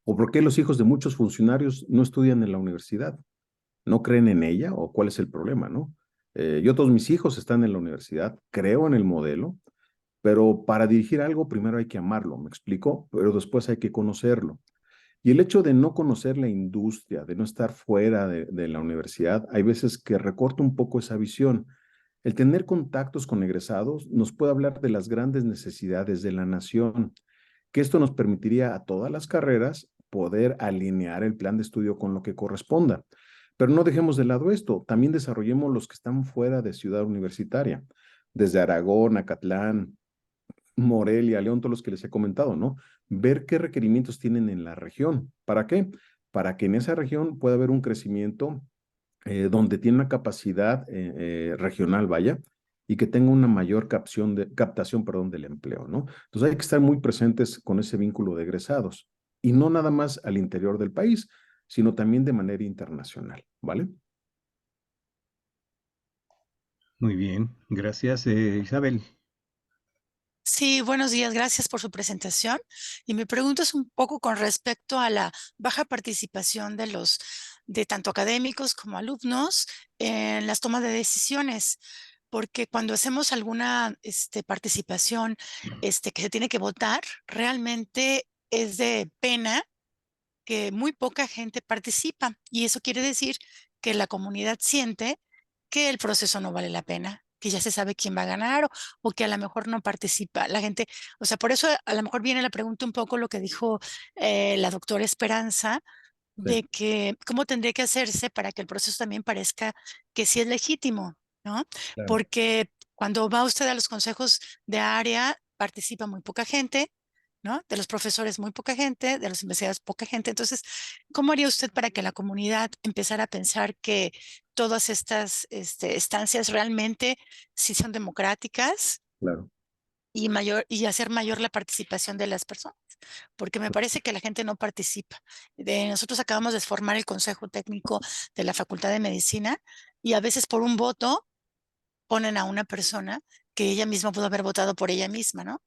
¿O por qué los hijos de muchos funcionarios no estudian en la universidad? ¿No creen en ella o cuál es el problema, no? Yo, todos mis hijos están en la universidad, creo en el modelo, pero para dirigir algo primero hay que amarlo, ¿me explico? Pero después hay que conocerlo. Y el hecho de no conocer la industria, de no estar fuera de la universidad, hay veces que recorta un poco esa visión. El tener contactos con egresados nos puede hablar de las grandes necesidades de la nación, que esto nos permitiría a todas las carreras poder alinear el plan de estudio con lo que corresponda. Pero no dejemos de lado esto, también desarrollemos los que están fuera de ciudad universitaria, desde Aragón, Acatlán, Morelia, León, todos los que les he comentado, ¿no? Ver qué requerimientos tienen en la región. ¿Para qué? Para que en esa región pueda haber un crecimiento donde tiene una capacidad regional, vaya, y que tenga una mayor captación, perdón, del empleo, ¿no? Entonces hay que estar muy presentes con ese vínculo de egresados, y no nada más al interior del país, sino también de manera internacional, ¿vale? Muy bien, gracias, Isabel. Sí, buenos días, gracias por su presentación. Y mi pregunta es un poco con respecto a la baja participación de tanto académicos como alumnos en las tomas de decisiones, porque cuando hacemos alguna participación que se tiene que votar, realmente es de pena que muy poca gente participa, y eso quiere decir que la comunidad siente que el proceso no vale la pena, que ya se sabe quién va a ganar o que a lo mejor no participa la gente. O sea, por eso a lo mejor viene la pregunta un poco lo que dijo la doctora Esperanza, Sí, de que cómo tendría que hacerse para que el proceso también parezca que sí es legítimo, ¿no? claro. Porque cuando va usted a los consejos de área, participa muy poca gente, ¿no? De los profesores muy poca gente, de los investigadores poca gente. Entonces, ¿cómo haría usted para que la comunidad empezara a pensar que todas estas estancias realmente sí son democráticas Claro. y hacer mayor la participación de las personas? Porque me parece que la gente no participa. Nosotros acabamos de formar el Consejo Técnico de la Facultad de Medicina y a veces por un voto ponen a una persona que ella misma pudo haber votado por ella misma, ¿no?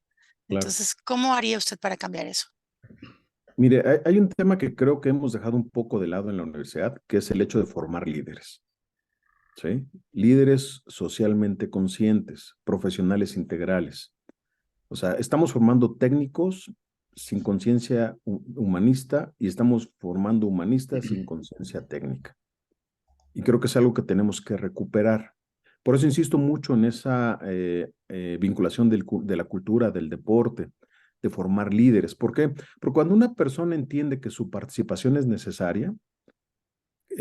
Claro. Entonces, ¿cómo haría usted para cambiar eso? Mire, hay un tema que creo que hemos dejado un poco de lado en la universidad, que es el hecho de formar líderes, ¿sí? Líderes socialmente conscientes, profesionales integrales. O sea, estamos formando técnicos sin conciencia humanista y estamos formando humanistas sin conciencia técnica. Y creo que es algo que tenemos que recuperar. Por eso insisto mucho en esa vinculación de la cultura, del deporte, de formar líderes. ¿Por qué? Porque cuando una persona entiende que su participación es necesaria,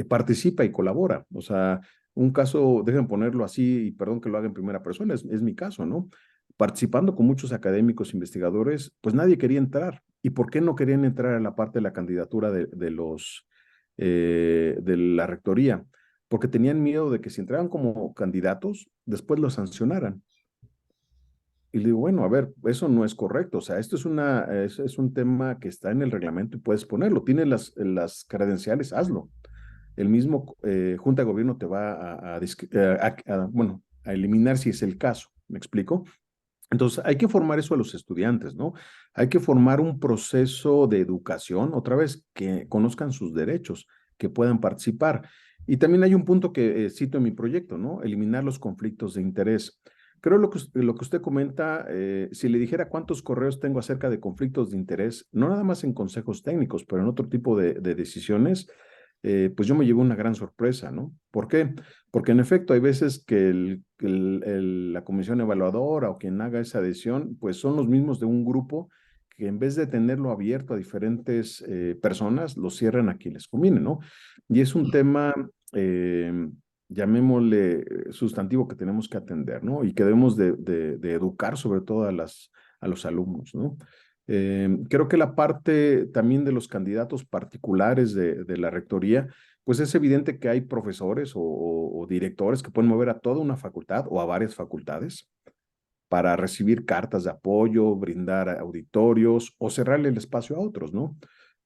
participa y colabora. O sea, un caso, déjenme ponerlo así, y perdón que lo haga en primera persona, es mi caso, ¿no? Participando con muchos académicos, investigadores, pues nadie quería entrar. ¿Y por qué no querían entrar a la parte de la candidatura de la rectoría? Porque tenían miedo de que si entraban como candidatos, después los sancionaran. Y le digo, bueno, a ver, eso no es correcto. O sea, esto es un tema que está en el reglamento y puedes ponerlo. Tienes las credenciales, hazlo. El mismo Junta de Gobierno te va bueno, a eliminar si es el caso. ¿Me explico? Entonces, hay que formar eso a los estudiantes, ¿no? Hay que formar un proceso de educación, otra vez, que conozcan sus derechos, que puedan participar. Y también hay un punto que cito en mi proyecto, ¿no? Eliminar los conflictos de interés. Creo lo que usted comenta, si le dijera cuántos correos tengo acerca de conflictos de interés, no nada más en consejos técnicos, pero en otro tipo de decisiones, pues yo me llevo una gran sorpresa, ¿no? ¿Por qué? Porque en efecto hay veces que la comisión evaluadora o quien haga esa decisión, pues son los mismos de un grupo que en vez de tenerlo abierto a diferentes personas, lo cierran a quien les conviene, ¿no? Y es un tema, llamémosle sustantivo que tenemos que atender, ¿no? Y que debemos de educar sobre todo a los alumnos, ¿no? Creo que la parte también de los candidatos particulares de la rectoría, pues es evidente que hay profesores o directores que pueden mover a toda una facultad o a varias facultades para recibir cartas de apoyo, brindar auditorios o cerrarle el espacio a otros, ¿no?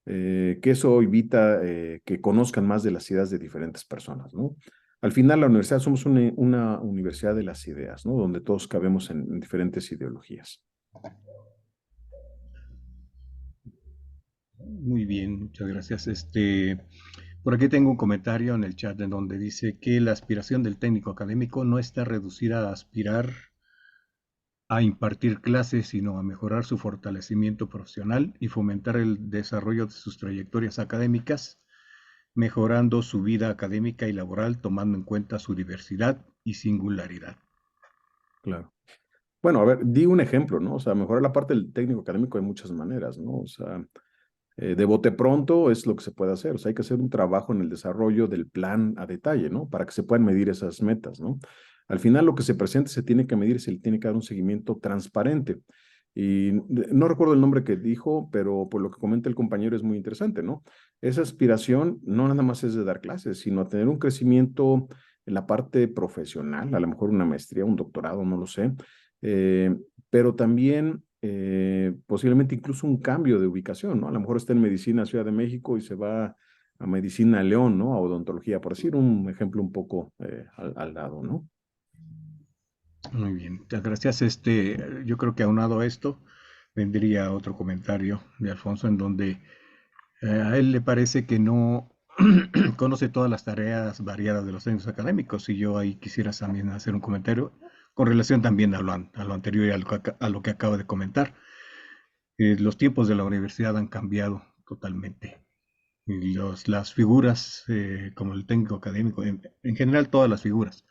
Que eso evita que conozcan más de las ideas de diferentes personas, ¿no? Al final, la universidad somos una universidad de las ideas, ¿no? Donde todos cabemos en diferentes ideologías. Muy bien, muchas gracias. Por aquí tengo un comentario en el chat en donde dice que la aspiración del técnico académico no está reducida a aspirar a impartir clases, sino a mejorar su fortalecimiento profesional y fomentar el desarrollo de sus trayectorias académicas, mejorando su vida académica y laboral, tomando en cuenta su diversidad y singularidad. Claro. Bueno, a ver, di un ejemplo, ¿no? O sea, mejorar la parte del técnico académico de muchas maneras, ¿no? O sea, de bote pronto es lo que se puede hacer. O sea, hay que hacer un trabajo en el desarrollo del plan a detalle, ¿no? Para que se puedan medir esas metas, ¿no? Al final lo que se presente se tiene que medir, se le tiene que dar un seguimiento transparente. Y no recuerdo el nombre que dijo, pero por lo que comenta el compañero es muy interesante, ¿no? Esa aspiración no nada más es de dar clases, sino a tener un crecimiento en la parte profesional, a lo mejor una maestría, un doctorado, no lo sé, eh, pero también posiblemente incluso un cambio de ubicación, ¿no? A lo mejor está en medicina Ciudad de México y se va a medicina León, ¿no? A odontología, por decir un ejemplo un poco al lado, ¿no? Muy bien, muchas gracias. Yo creo que aunado a esto, vendría otro comentario de Alfonso en donde a él le parece que no conoce todas las tareas variadas de los técnicos académicos y yo ahí quisiera también hacer un comentario con relación también a lo anterior y a lo que acabo de comentar. Los tiempos de la universidad han cambiado totalmente. Y las figuras, como el técnico académico, en general todas las figuras,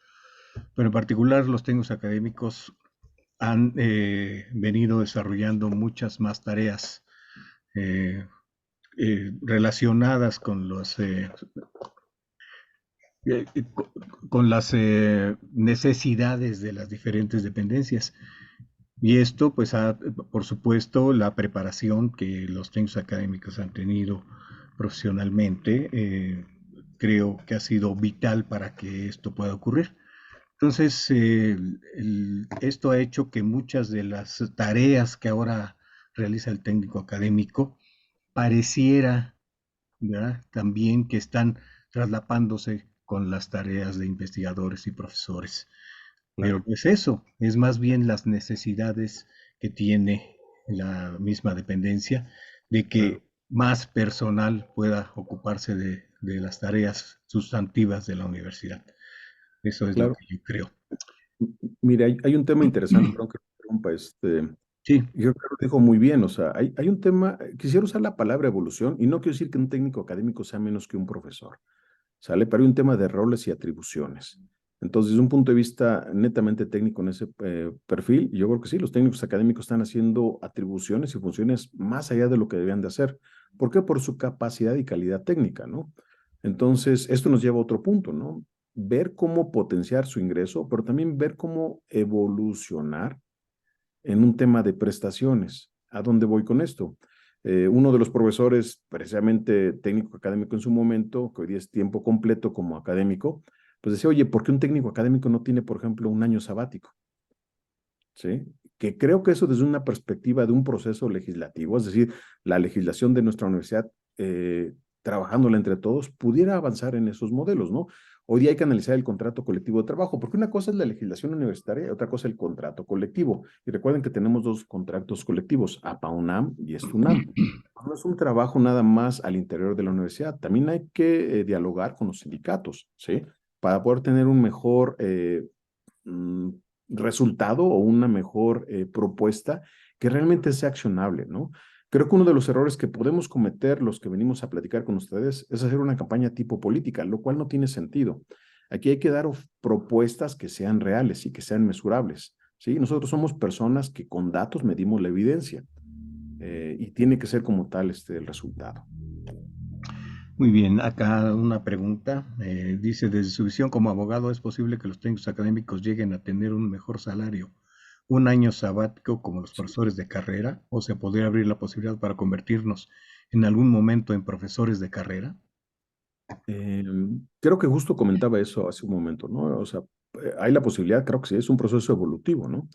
pero en particular los técnicos académicos han venido desarrollando muchas más tareas eh, relacionadas eh, con las necesidades de las diferentes dependencias. Y esto, pues, por supuesto, la preparación que los técnicos académicos han tenido profesionalmente, creo que ha sido vital para que esto pueda ocurrir. Entonces, esto ha hecho que muchas de las tareas que ahora realiza el técnico académico pareciera, ¿verdad?, también que están traslapándose con las tareas de investigadores y profesores. Pero Claro. pues eso, es más bien las necesidades que tiene la misma dependencia de Claro. que más personal pueda ocuparse de las tareas sustantivas de la universidad. Eso es lo Claro. que yo creo. Mire, hay un tema interesante, perdón que me interrumpa, Sí, yo creo que lo dijo muy bien, o sea, hay un tema, quisiera usar la palabra evolución y no quiero decir que un técnico académico sea menos que un profesor, ¿sale? Pero hay un tema de roles y atribuciones. Entonces, desde un punto de vista netamente técnico en ese perfil, yo creo que sí, los técnicos académicos están haciendo atribuciones y funciones más allá de lo que debían de hacer. ¿Por qué? Por su capacidad y calidad técnica, ¿no? Entonces, esto nos lleva a otro punto, ¿no? Ver cómo potenciar su ingreso, pero también ver cómo evolucionar en un tema de prestaciones. ¿A dónde voy con esto? Uno de los profesores, precisamente técnico académico en su momento, que hoy día es tiempo completo como académico, pues decía, oye, ¿por qué un técnico académico no tiene, por ejemplo, un año sabático? ¿Sí? Que creo que eso desde una perspectiva de un proceso legislativo, es decir, la legislación de nuestra universidad, trabajándola entre todos, pudiera avanzar en esos modelos, ¿no? Hoy día hay que analizar el contrato colectivo de trabajo, porque una cosa es la legislación universitaria y otra cosa el contrato colectivo. Y recuerden que tenemos dos contratos colectivos, APA-UNAM y ESTUNAM. No es un trabajo nada más al interior de la universidad, también hay que dialogar con los sindicatos, ¿sí? Para poder tener un mejor mm, resultado o una mejor propuesta que realmente sea accionable, ¿no? Creo que uno de los errores que podemos cometer los que venimos a platicar con ustedes es hacer una campaña tipo política, lo cual no tiene sentido. Aquí hay que dar propuestas que sean reales y que sean mesurables, ¿sí? Nosotros somos personas que con datos medimos la evidencia y tiene que ser como tal el resultado. muy bien. Acá una pregunta. Dice, desde su visión como abogado, ¿es posible que los técnicos académicos lleguen a tener un mejor salario, un año sabático como los Sí. profesores de carrera? ¿O se podría abrir la posibilidad para convertirnos en algún momento en profesores de carrera? Eh, Creo que justo comentaba eso hace un momento, ¿no? O sea, hay la posibilidad, creo que sí, es un proceso evolutivo, ¿no?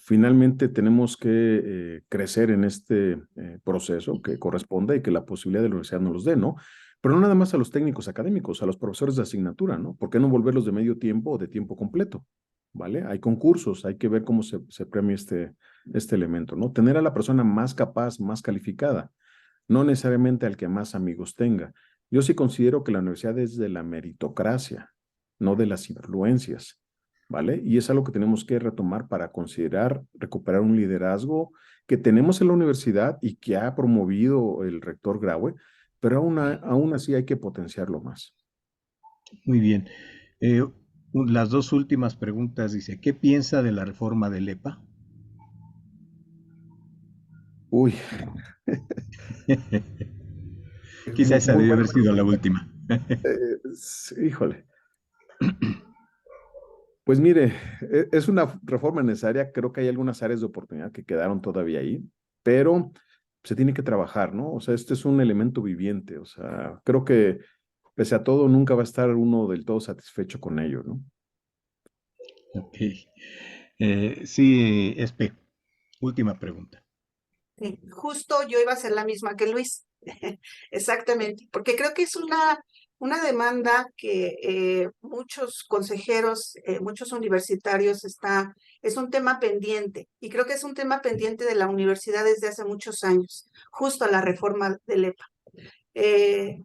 Finalmente tenemos que crecer en este proceso que corresponde y que la posibilidad de la universidad nos los dé, ¿no? Pero no nada más a los técnicos académicos, a los profesores de asignatura, ¿no? ¿Por qué no volverlos de medio tiempo o de tiempo completo? ¿Vale? Hay concursos, hay que ver cómo se premia este elemento, ¿no? Tener a la persona más capaz, más calificada. no necesariamente al que más amigos tenga. Yo sí considero que la universidad es de la meritocracia, no de las influencias, ¿vale? Y es algo que tenemos que retomar para considerar recuperar un liderazgo que tenemos en la universidad y que ha promovido el rector Graue, pero aún así hay que potenciarlo más. Muy bien. Las dos últimas preguntas dice, ¿qué piensa de la reforma del EPA? Uy, Quizá esa muy debió buena haber sido la pregunta. última. Híjole. Pues mire, es una reforma necesaria. Creo que hay algunas áreas de oportunidad que quedaron todavía ahí, pero se tiene que trabajar, ¿no? O sea, este es un elemento viviente. O sea, creo que pese a todo, nunca va a estar uno del todo satisfecho con ello, ¿no? Ok. Sí, Espe, última pregunta. Sí, justo yo iba a hacer la misma que Luis, exactamente, porque creo que es una demanda que muchos consejeros, muchos universitarios es un tema pendiente, y creo que es un tema pendiente de la universidad desde hace muchos años, justo a la reforma del EPA. Eh,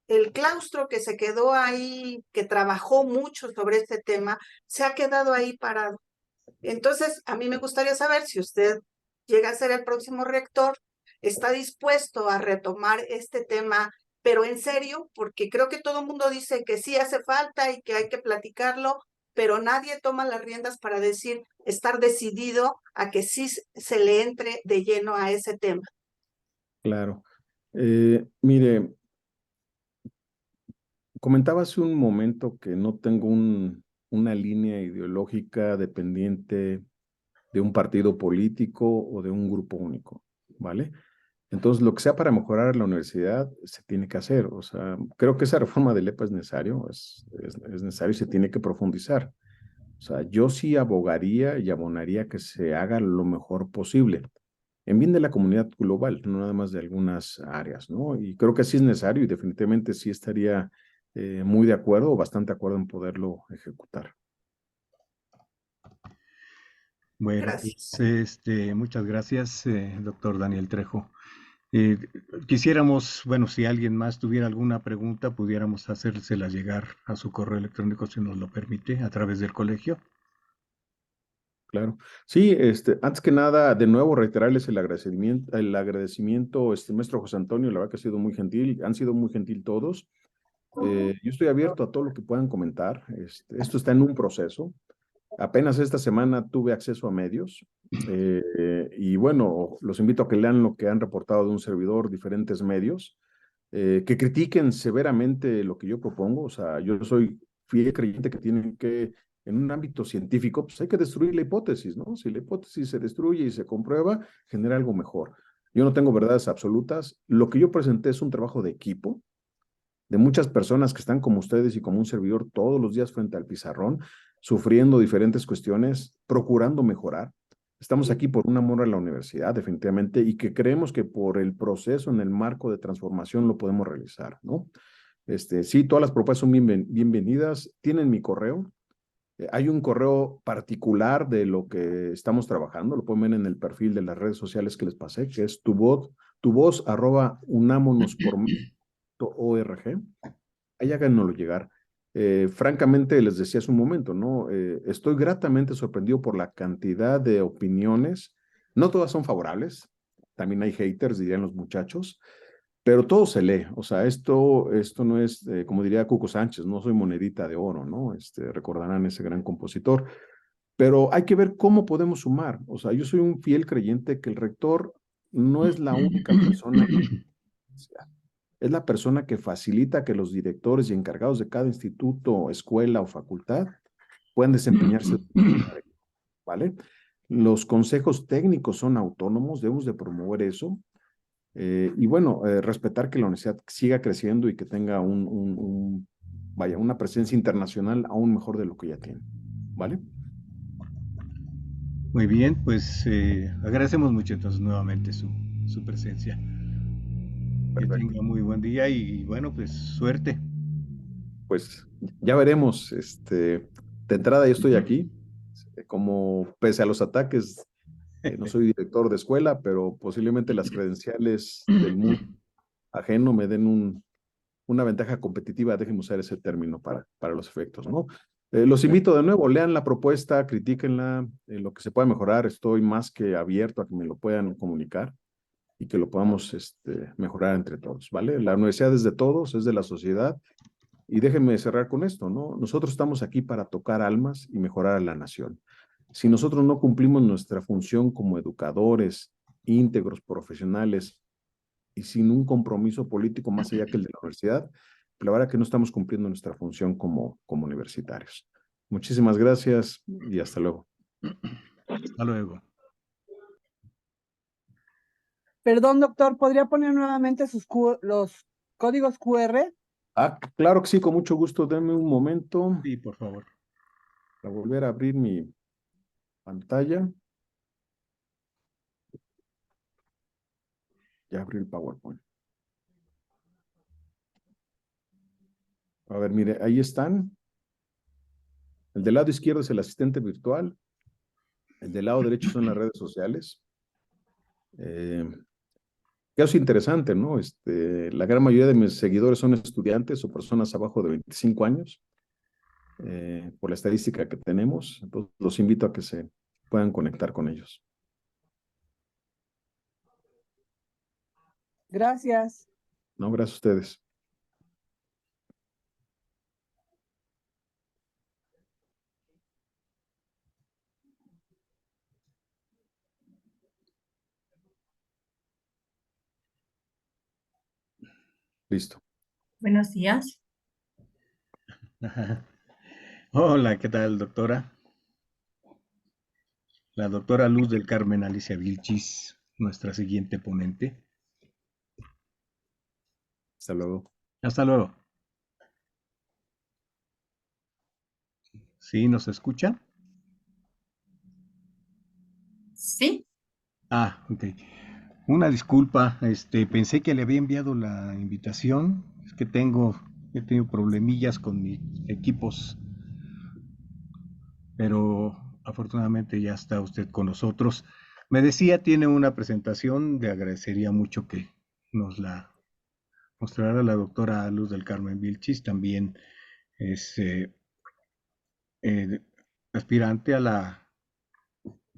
el claustro que se quedó ahí, que trabajó mucho sobre este tema, se ha quedado ahí parado. Entonces, a mí me gustaría saber si usted llega a ser el próximo rector, está dispuesto a retomar este tema, pero en serio, porque creo que todo el mundo dice que sí hace falta y que hay que platicarlo, pero nadie toma las riendas para decir, estar decidido a que sí se le entre de lleno a ese tema. Claro. Mire, comentaba hace un momento que no tengo una línea ideológica dependiente de un partido político o de un grupo único, ¿vale? Entonces, lo que sea para mejorar la universidad se tiene que hacer. O sea, creo que esa reforma del EPA es necesario, es necesario y se tiene que profundizar. O sea, yo sí abogaría y abonaría que se haga lo mejor posible, en bien de la comunidad global, no nada más de algunas áreas, ¿no? Y creo que sí es necesario y definitivamente sí estaría muy de acuerdo o bastante de acuerdo en poderlo ejecutar. Bueno, pues Gracias. muchas gracias, doctor Daniel Trejo. Eh, Quisiéramos, bueno, si alguien más tuviera alguna pregunta, pudiéramos hacérsela llegar a su correo electrónico, si nos lo permite, a través del colegio. Claro. Sí, antes que nada, de nuevo reiterarles el agradecimiento, maestro José Antonio, la verdad que ha sido muy gentil, han sido muy gentil todos. Yo estoy abierto a todo lo que puedan comentar. Esto está en un proceso. Apenas esta semana tuve acceso a medios y bueno, los invito a que lean lo que han reportado de un servidor, diferentes medios, que critiquen severamente lo que yo propongo. O sea, yo soy fiel creyente que tienen que, en un ámbito científico, pues hay que destruir la hipótesis, ¿no? Si la hipótesis se destruye y se comprueba, genera algo mejor. Yo no tengo verdades absolutas. Lo que yo presenté es un trabajo de equipo, de muchas personas que están como ustedes y como un servidor todos los días frente al pizarrón, sufriendo diferentes cuestiones, procurando mejorar. Estamos aquí por un amor a la universidad, definitivamente, y que creemos que por el proceso en el marco de transformación lo podemos realizar, ¿no? Sí, todas las propuestas son bienvenidas. Tienen mi correo. Hay un correo particular de lo que estamos trabajando. Lo pueden ver en el perfil de las redes sociales que les pasé, que es tuvoz@unamonospormedio.org. Ahí háganoslo llegar. Francamente, les decía hace un momento, ¿no? Estoy gratamente sorprendido por la cantidad de opiniones. No todas son favorables. También hay haters, dirían los muchachos, pero todo se lee. O sea, esto no es, como diría Cuco Sánchez, no soy monedita de oro, ¿no? Recordarán ese gran compositor. Pero hay que ver cómo podemos sumar. O sea, yo soy un fiel creyente que el rector no es la única persona que es la persona que facilita que los directores y encargados de cada instituto, escuela o facultad puedan desempeñarse, ¿vale? Los consejos técnicos son autónomos, debemos de promover eso. Y bueno, respetar que la universidad siga creciendo y que tenga vaya, una presencia internacional aún mejor de lo que ya tiene, ¿vale? Muy bien, pues agradecemos mucho entonces nuevamente su presencia. Que Perfecto. tenga muy buen día y bueno, pues suerte. Pues ya veremos. De entrada yo estoy aquí, como pese a los ataques, no soy director de escuela, pero posiblemente las credenciales del mundo ajeno me den una ventaja competitiva, déjenme usar ese término para los efectos, ¿no? Los invito de nuevo, lean la propuesta, critíquenla, lo que se pueda mejorar, estoy más que abierto a que me lo puedan comunicar y que lo podamos mejorar entre todos, ¿vale? La universidad es de todos, es de la sociedad, y déjenme cerrar con esto, ¿no? Nosotros estamos aquí para tocar almas y mejorar a la nación. Si nosotros no cumplimos nuestra función como educadores, íntegros, profesionales, y sin un compromiso político más allá que el de la universidad, la verdad que no estamos cumpliendo nuestra función como universitarios. Muchísimas gracias y hasta luego. Hasta luego. Perdón, doctor, ¿podría poner nuevamente los códigos QR? Ah, claro que sí, con mucho gusto. Denme un momento Sí, por favor. para volver a abrir mi pantalla. Ya abrí el PowerPoint. A ver, mire, ahí están. El del lado izquierdo es el asistente virtual. El del lado derecho son las redes sociales. Caso interesante, ¿no? La gran mayoría de mis seguidores son estudiantes o personas abajo de 25 años, por la estadística que tenemos. Entonces, los invito a que se puedan conectar con ellos. Gracias. No, gracias a ustedes. Listo. Buenos días. Ajá. Hola, ¿qué tal, doctora? La doctora Luz del Carmen Alicia Vilchis, nuestra siguiente ponente. Hasta luego. Hasta luego. ¿Sí nos escucha? Sí, Ah, ok. Una disculpa, pensé que le había enviado la invitación. Es que he tenido problemillas con mis equipos, pero afortunadamente ya está usted con nosotros. Me decía, tiene una presentación, le agradecería mucho que nos la mostrara la doctora Luz del Carmen Vilchis. También es eh, aspirante a la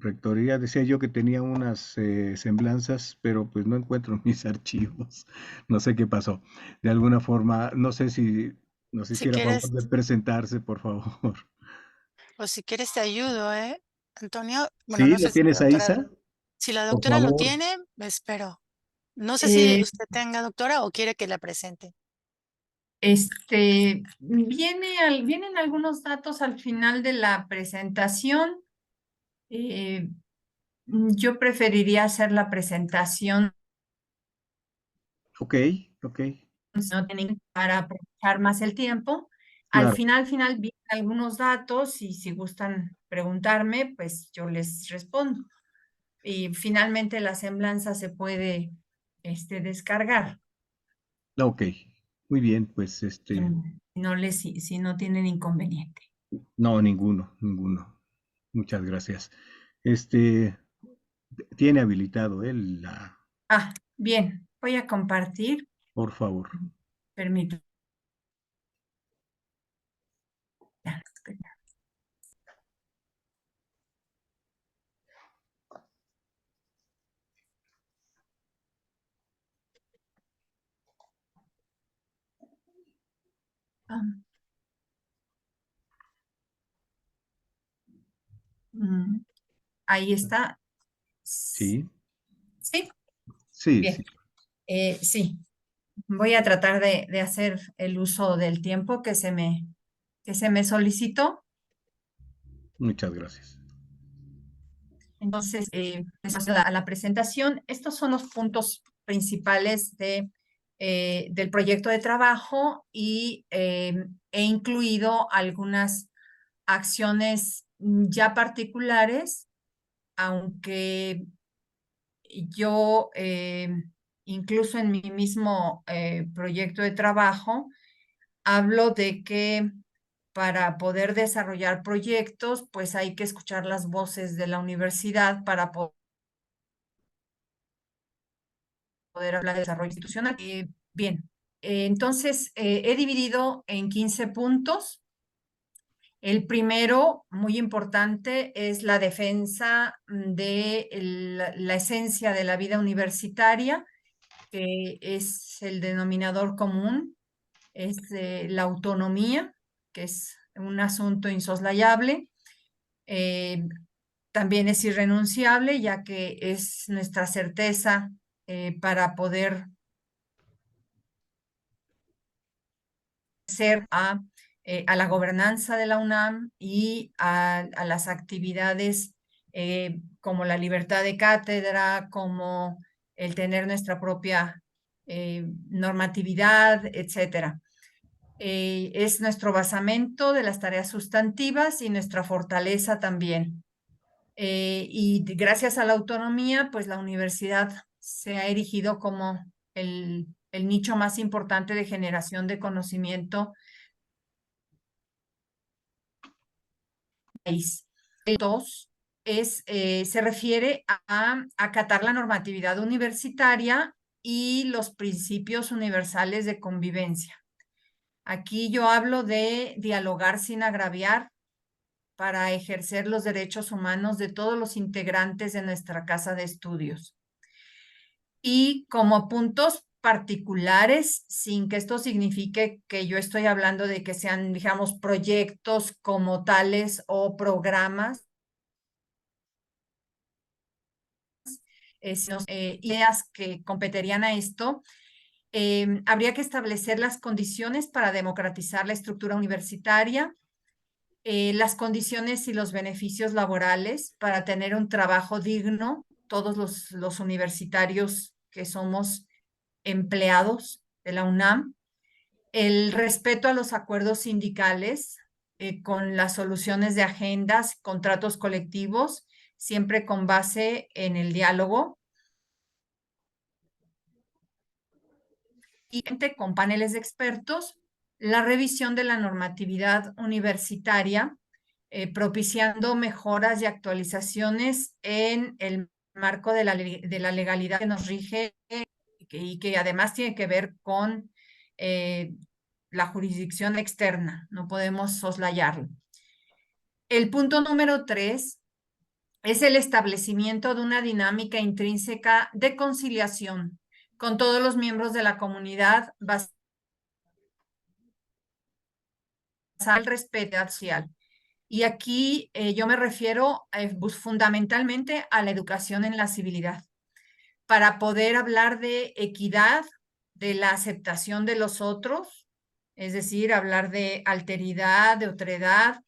rectoría. Decía yo que tenía unas semblanzas, pero pues no encuentro mis archivos. No sé qué pasó. De alguna forma, no sé si nos Si hiciera favor quieres, de presentarse, por favor. o si quieres te ayudo, Antonio, bueno, ¿Sí? no ¿Lo sé si tienes ahí, Isa? si la Por doctora lo favor. tiene, espero. No sé si eh, usted tenga doctora o quiere que la presente. vienen algunos datos al final de la presentación. Eh, yo preferiría hacer la presentación, Ok, ok, si no tienen para aprovechar más el tiempo. claro. Final vienen algunos datos y si gustan preguntarme, pues yo les respondo. Y finalmente la semblanza se puede descargar. Ok, muy bien, pues Si no tienen inconveniente. no, ninguno, ninguno. Muchas gracias. Este, tiene habilitado él Bien, voy a compartir. por favor. Permítame. Ahí está. Sí, Sí, sí, sí. bien. Sí, voy a tratar de hacer el uso del tiempo que se me solicitó. Muchas gracias. Entonces, empezamos a la presentación. Estos son los puntos principales del proyecto de trabajo y he incluido algunas acciones ya particulares, aunque yo incluso en mi mismo proyecto de trabajo hablo de que para poder desarrollar proyectos, pues hay que escuchar las voces de la universidad para poder hablar de desarrollo institucional. Bien, entonces he dividido en 15 puntos. El primero, muy importante, es la defensa de la esencia de la vida universitaria, que es el denominador común, es la autonomía, que es un asunto insoslayable. También es irrenunciable, ya que es nuestra certeza para poder ser a la gobernanza de la UNAM y a las actividades como la libertad de cátedra, como el tener nuestra propia normatividad, etcétera. Es nuestro basamento de las tareas sustantivas y nuestra fortaleza también. Y gracias a la autonomía, pues la universidad se ha erigido como el nicho más importante de generación de conocimiento país. Dos se refiere a acatar la normatividad universitaria y los principios universales de convivencia. Aquí yo hablo de dialogar sin agraviar para ejercer los derechos humanos de todos los integrantes de nuestra casa de estudios. Y como puntos particulares, sin que esto signifique que yo estoy hablando de que sean, digamos, proyectos como tales o programas, sino ideas que competirían a esto, habría que establecer las condiciones para democratizar la estructura universitaria, las condiciones y los beneficios laborales para tener un trabajo digno, todos los universitarios que somos empleados de la UNAM, el respeto a los acuerdos sindicales con las soluciones de agendas, contratos colectivos, siempre con base en el diálogo, y con paneles de expertos, la revisión de la normatividad universitaria, propiciando mejoras y actualizaciones en el marco de la legalidad que nos rige y que además tiene que ver con la jurisdicción externa, no podemos soslayarlo. El punto número 3 es el establecimiento de una dinámica intrínseca de conciliación con todos los miembros de la comunidad basada en el respeto social. Y aquí yo me refiero fundamentalmente a la educación en la civilidad, para poder hablar de equidad, de la aceptación de los otros, es decir, hablar de alteridad, de otredad,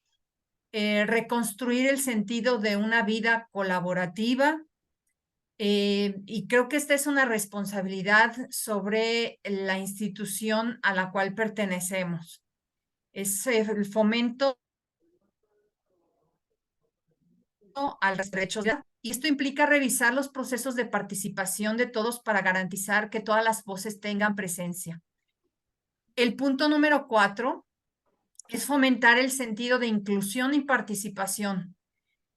reconstruir el sentido de una vida colaborativa. Y creo que esta es una responsabilidad sobre la institución a la cual pertenecemos. Es el fomento a los derechos de... Y esto implica revisar los procesos de participación de todos para garantizar que todas las voces tengan presencia. El punto número 4 es fomentar el sentido de inclusión y participación,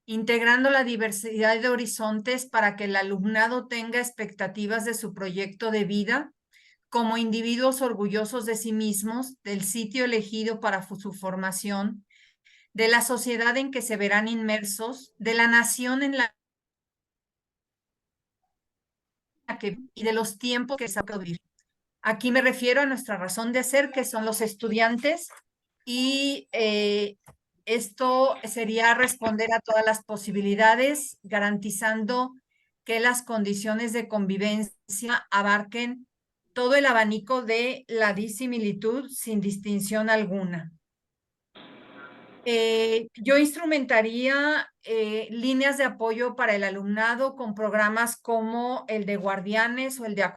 integrando la diversidad de horizontes para que el alumnado tenga expectativas de su proyecto de vida como individuos orgullosos de sí mismos, del sitio elegido para su formación, de la sociedad en que se verán inmersos, de la nación en la que y de los tiempos que se va a vivir. Aquí me refiero a nuestra razón de ser, que son los estudiantes, y esto sería responder a todas las posibilidades, garantizando que las condiciones de convivencia abarquen todo el abanico de la disimilitud sin distinción alguna. Yo instrumentaría líneas de apoyo para el alumnado con programas como el de guardianes o el de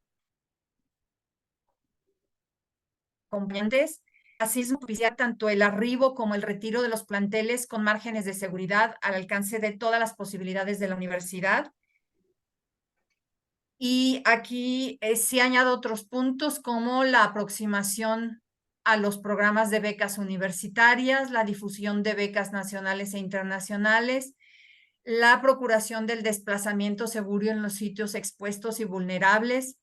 acompañantes, así es propiciar tanto el arribo como el retiro de los planteles con márgenes de seguridad al alcance de todas las posibilidades de la universidad. Y aquí sí añado otros puntos como la aproximación a los programas de becas universitarias, la difusión de becas nacionales e internacionales, la procuración del desplazamiento seguro en los sitios expuestos y vulnerables,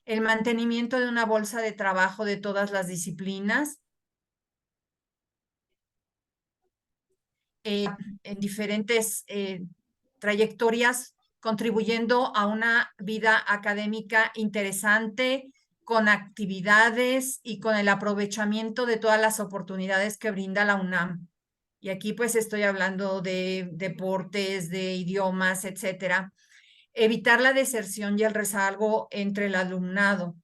el mantenimiento de una bolsa de trabajo de todas las disciplinas, en diferentes trayectorias, contribuyendo a una vida académica interesante, con actividades y con el aprovechamiento de todas las oportunidades que brinda la UNAM. Y aquí pues estoy hablando de deportes, de idiomas, etcétera. Evitar la deserción y el rezago entre el alumnado.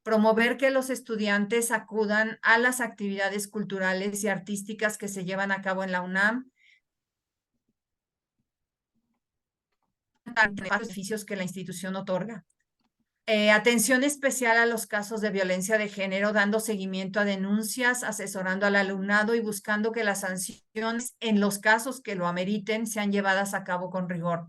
Promover que los estudiantes acudan a las actividades culturales y artísticas que se llevan a cabo en la UNAM, los beneficios que la institución otorga. Atención especial a los casos de violencia de género, dando seguimiento a denuncias, asesorando al alumnado y buscando que las sanciones, en los casos que lo ameriten, sean llevadas a cabo con rigor.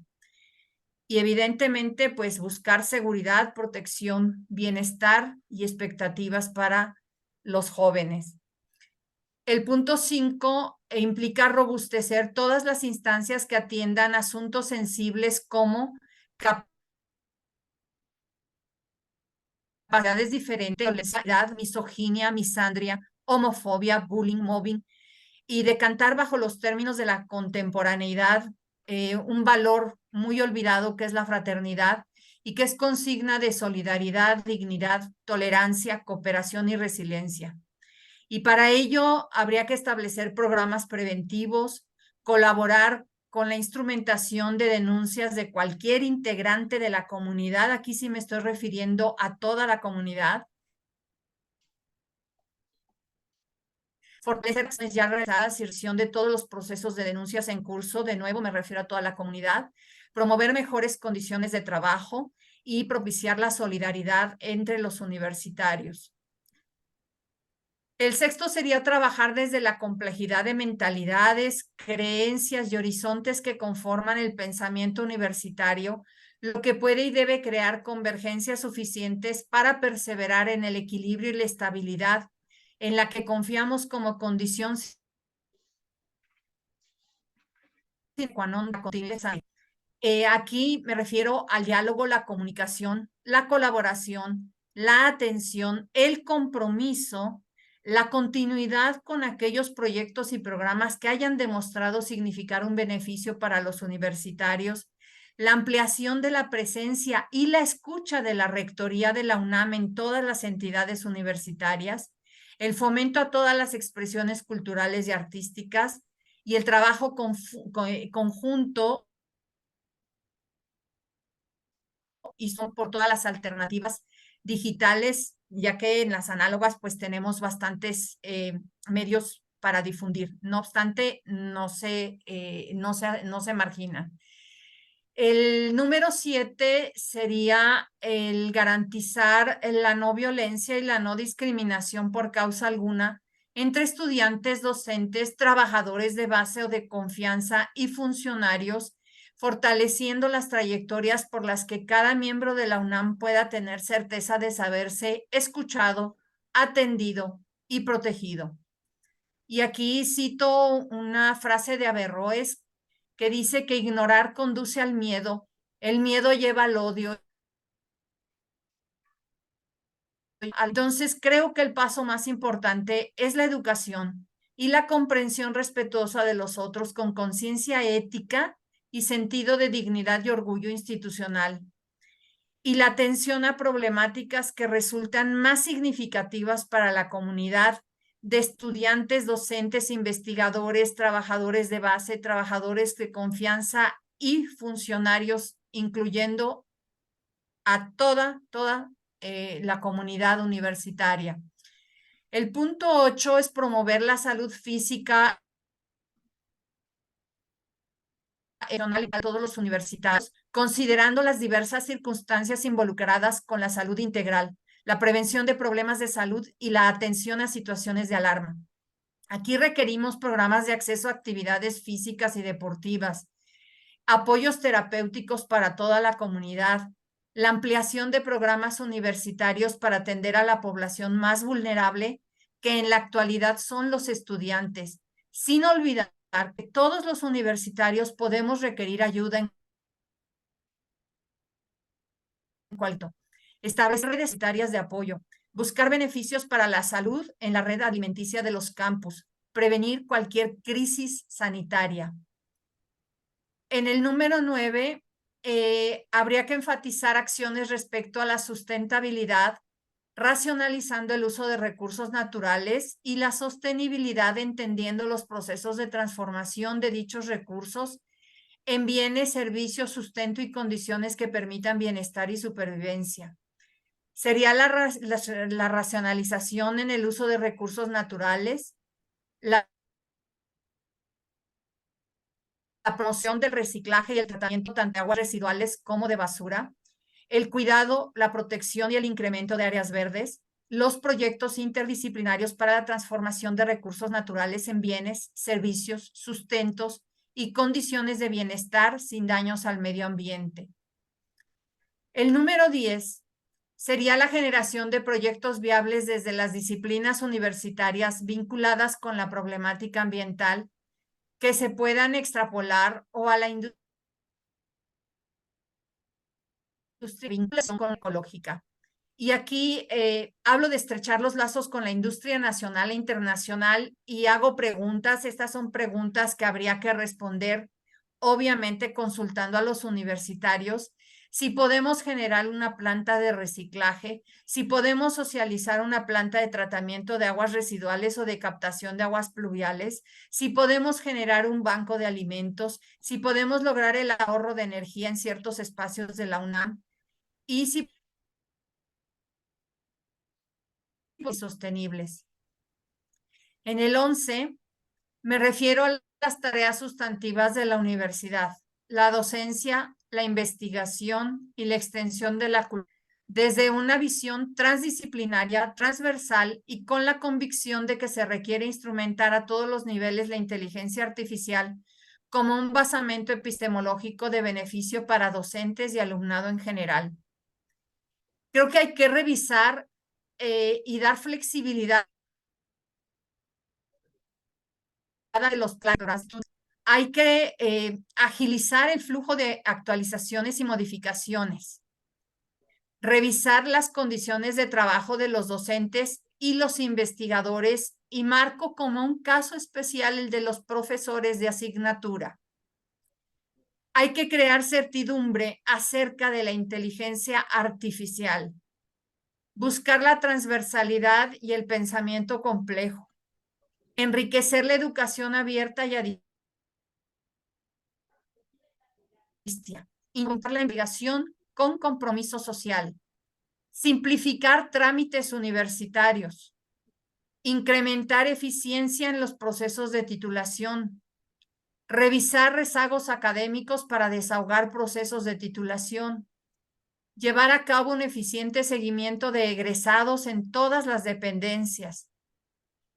Y evidentemente, pues buscar seguridad, protección, bienestar y expectativas para los jóvenes. El punto 5 implica robustecer todas las instancias que atiendan asuntos sensibles como capacidades diferentes, violencia, misoginia, misandria, homofobia, bullying, mobbing, y decantar bajo los términos de la contemporaneidad un valor muy olvidado que es la fraternidad y que es consigna de solidaridad, dignidad, tolerancia, cooperación y resiliencia. Y para ello habría que establecer programas preventivos, colaborar con la instrumentación de denuncias de cualquier integrante de la comunidad. Aquí sí me estoy refiriendo a toda la comunidad. Fortalecer acciones ya realizadas, inserción de todos los procesos de denuncias en curso, de nuevo me refiero a toda la comunidad, promover mejores condiciones de trabajo y propiciar la solidaridad entre los universitarios. El sexto sería trabajar desde la complejidad de mentalidades, creencias y horizontes que conforman el pensamiento universitario, lo que puede y debe crear convergencias suficientes para perseverar en el equilibrio y la estabilidad en la que confiamos como condición sine qua non. Aquí me refiero al diálogo, la comunicación, la colaboración, la atención, el compromiso, la continuidad con aquellos proyectos y programas que hayan demostrado significar un beneficio para los universitarios, la ampliación de la presencia y la escucha de la rectoría de la UNAM en todas las entidades universitarias, el fomento a todas las expresiones culturales y artísticas y el trabajo conjunto y son por todas las alternativas digitales, ya que en las análogas pues tenemos bastantes medios para difundir. No obstante, no se marginan. El número 7 sería el garantizar la no violencia y la no discriminación por causa alguna entre estudiantes, docentes, trabajadores de base o de confianza y funcionarios, fortaleciendo las trayectorias por las que cada miembro de la UNAM pueda tener certeza de saberse escuchado, atendido y protegido. Y aquí cito una frase de Averroes que dice que ignorar conduce al miedo, el miedo lleva al odio. Entonces creo que el paso más importante es la educación y la comprensión respetuosa de los otros con conciencia ética y sentido de dignidad y orgullo institucional, y la atención a problemáticas que resultan más significativas para la comunidad de estudiantes, docentes, investigadores, trabajadores de base, trabajadores de confianza y funcionarios, incluyendo a toda la comunidad universitaria. El punto 8 es promover la salud física a todos los universitarios, considerando las diversas circunstancias involucradas con la salud integral, la prevención de problemas de salud y la atención a situaciones de alarma. Aquí requerimos programas de acceso a actividades físicas y deportivas, apoyos terapéuticos para toda la comunidad, la ampliación de programas universitarios para atender a la población más vulnerable, que en la actualidad son los estudiantes, sin olvidar que todos los universitarios podemos requerir ayuda en cuanto. establecer redes sanitarias de apoyo, buscar beneficios para la salud en la red alimenticia de los campus, prevenir cualquier crisis sanitaria. En el número 9, habría que enfatizar acciones respecto a la sustentabilidad, racionalizando el uso de recursos naturales y la sostenibilidad, entendiendo los procesos de transformación de dichos recursos en bienes, servicios, sustento y condiciones que permitan bienestar y supervivencia. Sería la racionalización en el uso de recursos naturales, la promoción del reciclaje y el tratamiento tanto de aguas residuales como de basura, el cuidado, la protección y el incremento de áreas verdes, los proyectos interdisciplinarios para la transformación de recursos naturales en bienes, servicios, sustentos y condiciones de bienestar sin daños al medio ambiente. El número 10 sería la generación de proyectos viables desde las disciplinas universitarias vinculadas con la problemática ambiental que se puedan extrapolar o a la industria vinculación con la ecológica. Y aquí hablo de estrechar los lazos con la industria nacional e internacional y hago preguntas. Estas son preguntas que habría que responder, obviamente consultando a los universitarios. Si podemos generar una planta de reciclaje, si podemos socializar una planta de tratamiento de aguas residuales o de captación de aguas pluviales, si podemos generar un banco de alimentos, si podemos lograr el ahorro de energía en ciertos espacios de la UNAM y si sostenibles. En el 11 me refiero a las tareas sustantivas de la universidad, la docencia, la investigación y la extensión de la cultura, desde una visión transdisciplinaria, transversal y con la convicción de que se requiere instrumentar a todos los niveles la inteligencia artificial como un basamento epistemológico de beneficio para docentes y alumnado en general. Creo que hay que revisar y dar flexibilidad de los planes. Hay que agilizar el flujo de actualizaciones y modificaciones, revisar las condiciones de trabajo de los docentes y los investigadores y marco como un caso especial el de los profesores de asignatura. Hay que crear certidumbre acerca de la inteligencia artificial, buscar la transversalidad y el pensamiento complejo, enriquecer la educación abierta y a distancia, incorporar la investigación con compromiso social, simplificar trámites universitarios, incrementar eficiencia en los procesos de titulación, revisar rezagos académicos para desahogar procesos de titulación, llevar a cabo un eficiente seguimiento de egresados en todas las dependencias,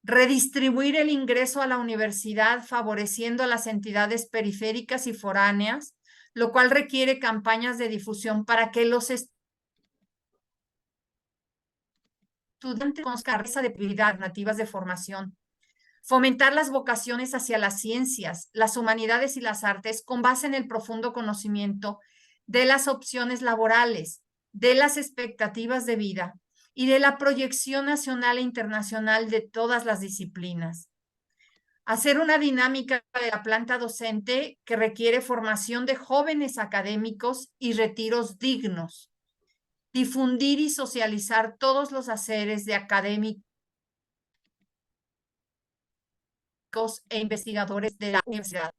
redistribuir el ingreso a la universidad favoreciendo a las entidades periféricas y foráneas, lo cual requiere campañas de difusión para que los estudiantes conozcan la de habilidades nativas de formación, fomentar las vocaciones hacia las ciencias, las humanidades y las artes con base en el profundo conocimiento de las opciones laborales, de las expectativas de vida y de la proyección nacional e internacional de todas las disciplinas. Hacer una dinámica de la planta docente que requiere formación de jóvenes académicos y retiros dignos. Difundir y socializar todos los haceres de académicos e investigadores de la universidad.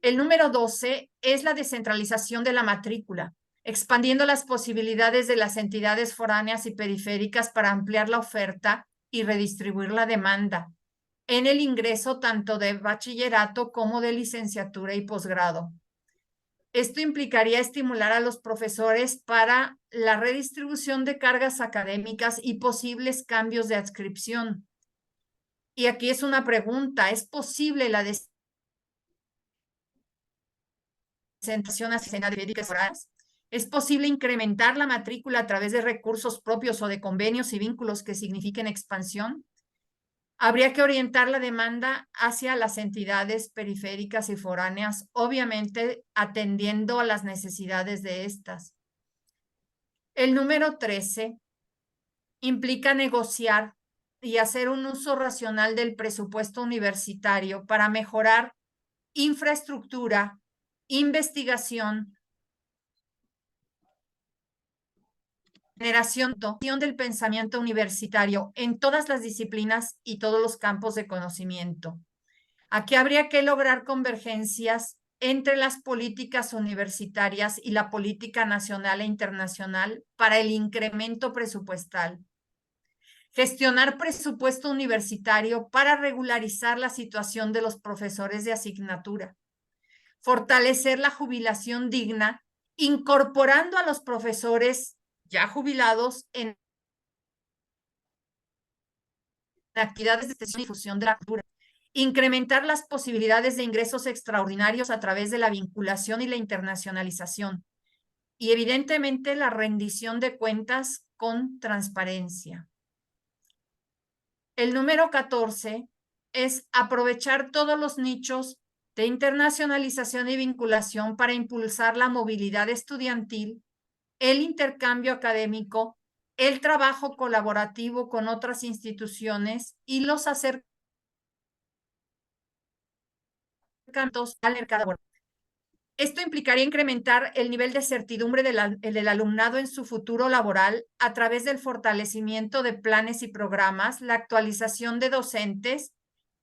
El número 12 es la descentralización de la matrícula, expandiendo las posibilidades de las entidades foráneas y periféricas para ampliar la oferta y redistribuir la demanda en el ingreso tanto de bachillerato como de licenciatura y posgrado. Esto implicaría estimular a los profesores para la redistribución de cargas académicas y posibles cambios de adscripción. Y aquí es una pregunta, ¿es posible la descentralización hacia médicas forales? ¿Es posible incrementar la matrícula a través de recursos propios o de convenios y vínculos que signifiquen expansión? Habría que orientar la demanda hacia las entidades periféricas y foráneas, obviamente atendiendo a las necesidades de estas. El número 13 implica negociar y hacer un uso racional del presupuesto universitario para mejorar infraestructura, investigación, generación del pensamiento universitario en todas las disciplinas y todos los campos de conocimiento. Aquí habría que lograr convergencias entre las políticas universitarias y la política nacional e internacional para el incremento presupuestal. Gestionar presupuesto universitario para regularizar la situación de los profesores de asignatura. Fortalecer la jubilación digna, incorporando a los profesores ya jubilados en actividades de extensión y difusión de la cultura. Incrementar las posibilidades de ingresos extraordinarios a través de la vinculación y la internacionalización. Y evidentemente la rendición de cuentas con transparencia. El número 14 es aprovechar todos los nichos de internacionalización y vinculación para impulsar la movilidad estudiantil, el intercambio académico, el trabajo colaborativo con otras instituciones y los acercamientos al mercado laboral. Esto implicaría incrementar el nivel de certidumbre del alumnado en su futuro laboral a través del fortalecimiento de planes y programas, la actualización de docentes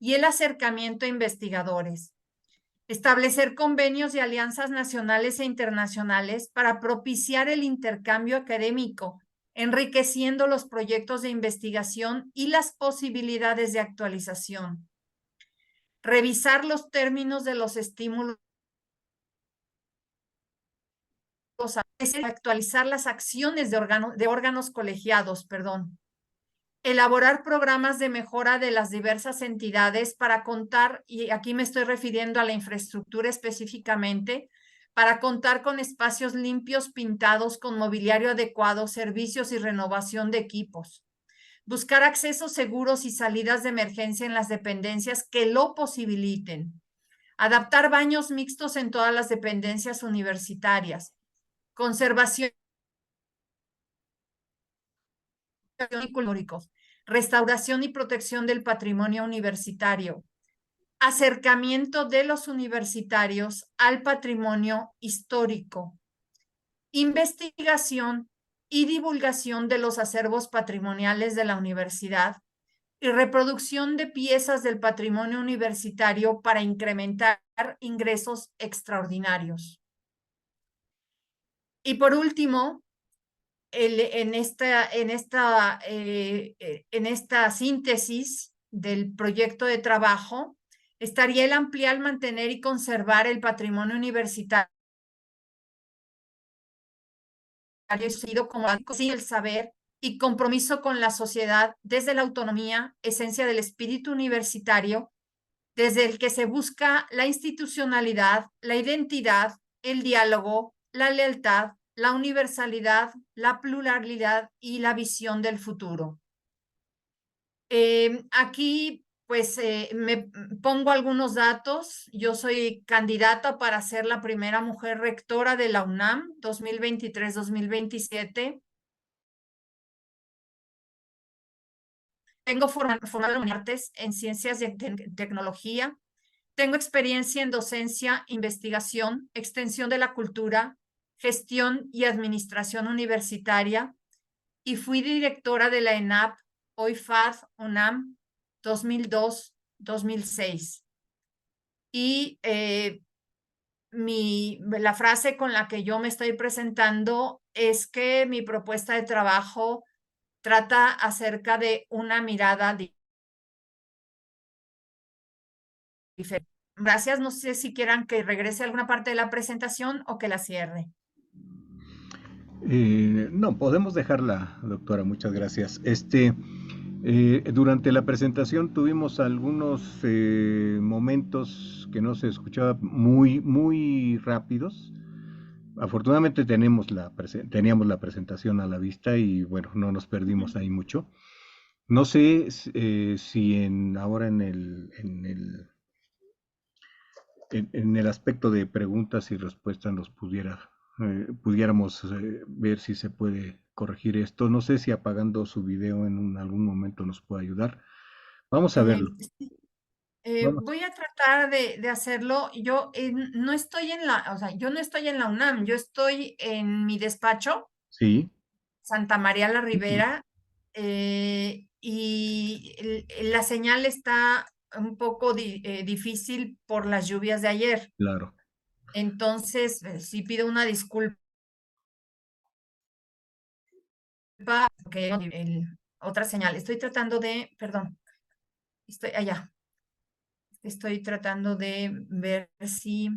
y el acercamiento a investigadores. Establecer convenios y alianzas nacionales e internacionales para propiciar el intercambio académico, enriqueciendo los proyectos de investigación y las posibilidades de actualización. Revisar los términos de los estímulos, actualizar las acciones de órganos colegiados, elaborar programas de mejora de las diversas entidades para contar, y aquí me estoy refiriendo a la infraestructura específicamente, para contar con espacios limpios, pintados, con mobiliario adecuado, servicios y renovación de equipos. Buscar accesos seguros y salidas de emergencia en las dependencias que lo posibiliten. Adaptar baños mixtos en todas las dependencias universitarias. Conservación ecológicos, restauración y protección del patrimonio universitario, acercamiento de los universitarios al patrimonio histórico, investigación y divulgación de los acervos patrimoniales de la universidad y reproducción de piezas del patrimonio universitario para incrementar ingresos extraordinarios. Y por último, en esta síntesis del proyecto de trabajo, estaría el ampliar, mantener y conservar el patrimonio universitario como el saber y compromiso con la sociedad desde la autonomía, esencia del espíritu universitario, desde el que se busca la institucionalidad, la identidad, el diálogo, la lealtad, la universalidad, la pluralidad y la visión del futuro. Aquí, pues, me pongo algunos datos. Yo soy candidata para ser la primera mujer rectora de la UNAM 2023-2027. Tengo formado en artes, en ciencias y tecnología. Tengo experiencia en docencia, investigación, extensión de la cultura, gestión y administración universitaria, y fui directora de la ENAP, hoy FAD, UNAM, 2002-2006. Y la frase con la que yo me estoy presentando es que mi propuesta de trabajo trata acerca de una mirada diferente. Gracias, no sé si quieran que regrese a alguna parte de la presentación o que la cierre. No, podemos dejarla, doctora, muchas gracias. Durante la presentación tuvimos algunos momentos que no se escuchaba muy rápidos. Afortunadamente teníamos la presentación a la vista y bueno, no nos perdimos ahí mucho. No sé si ahora en el aspecto de preguntas y respuestas nos pudiéramos ver si se puede corregir esto. No sé si apagando su video en algún momento nos puede ayudar. Vamos a verlo. Sí. Vamos. Voy a tratar de hacerlo. Yo no estoy en yo no estoy en la UNAM, yo estoy en mi despacho, Sí, Santa María la Ribera, y la señal está un poco difícil por las lluvias de ayer. claro. Entonces, sí pido una disculpa, porque otra señal. Estoy tratando perdón, estoy allá. Estoy tratando de ver si...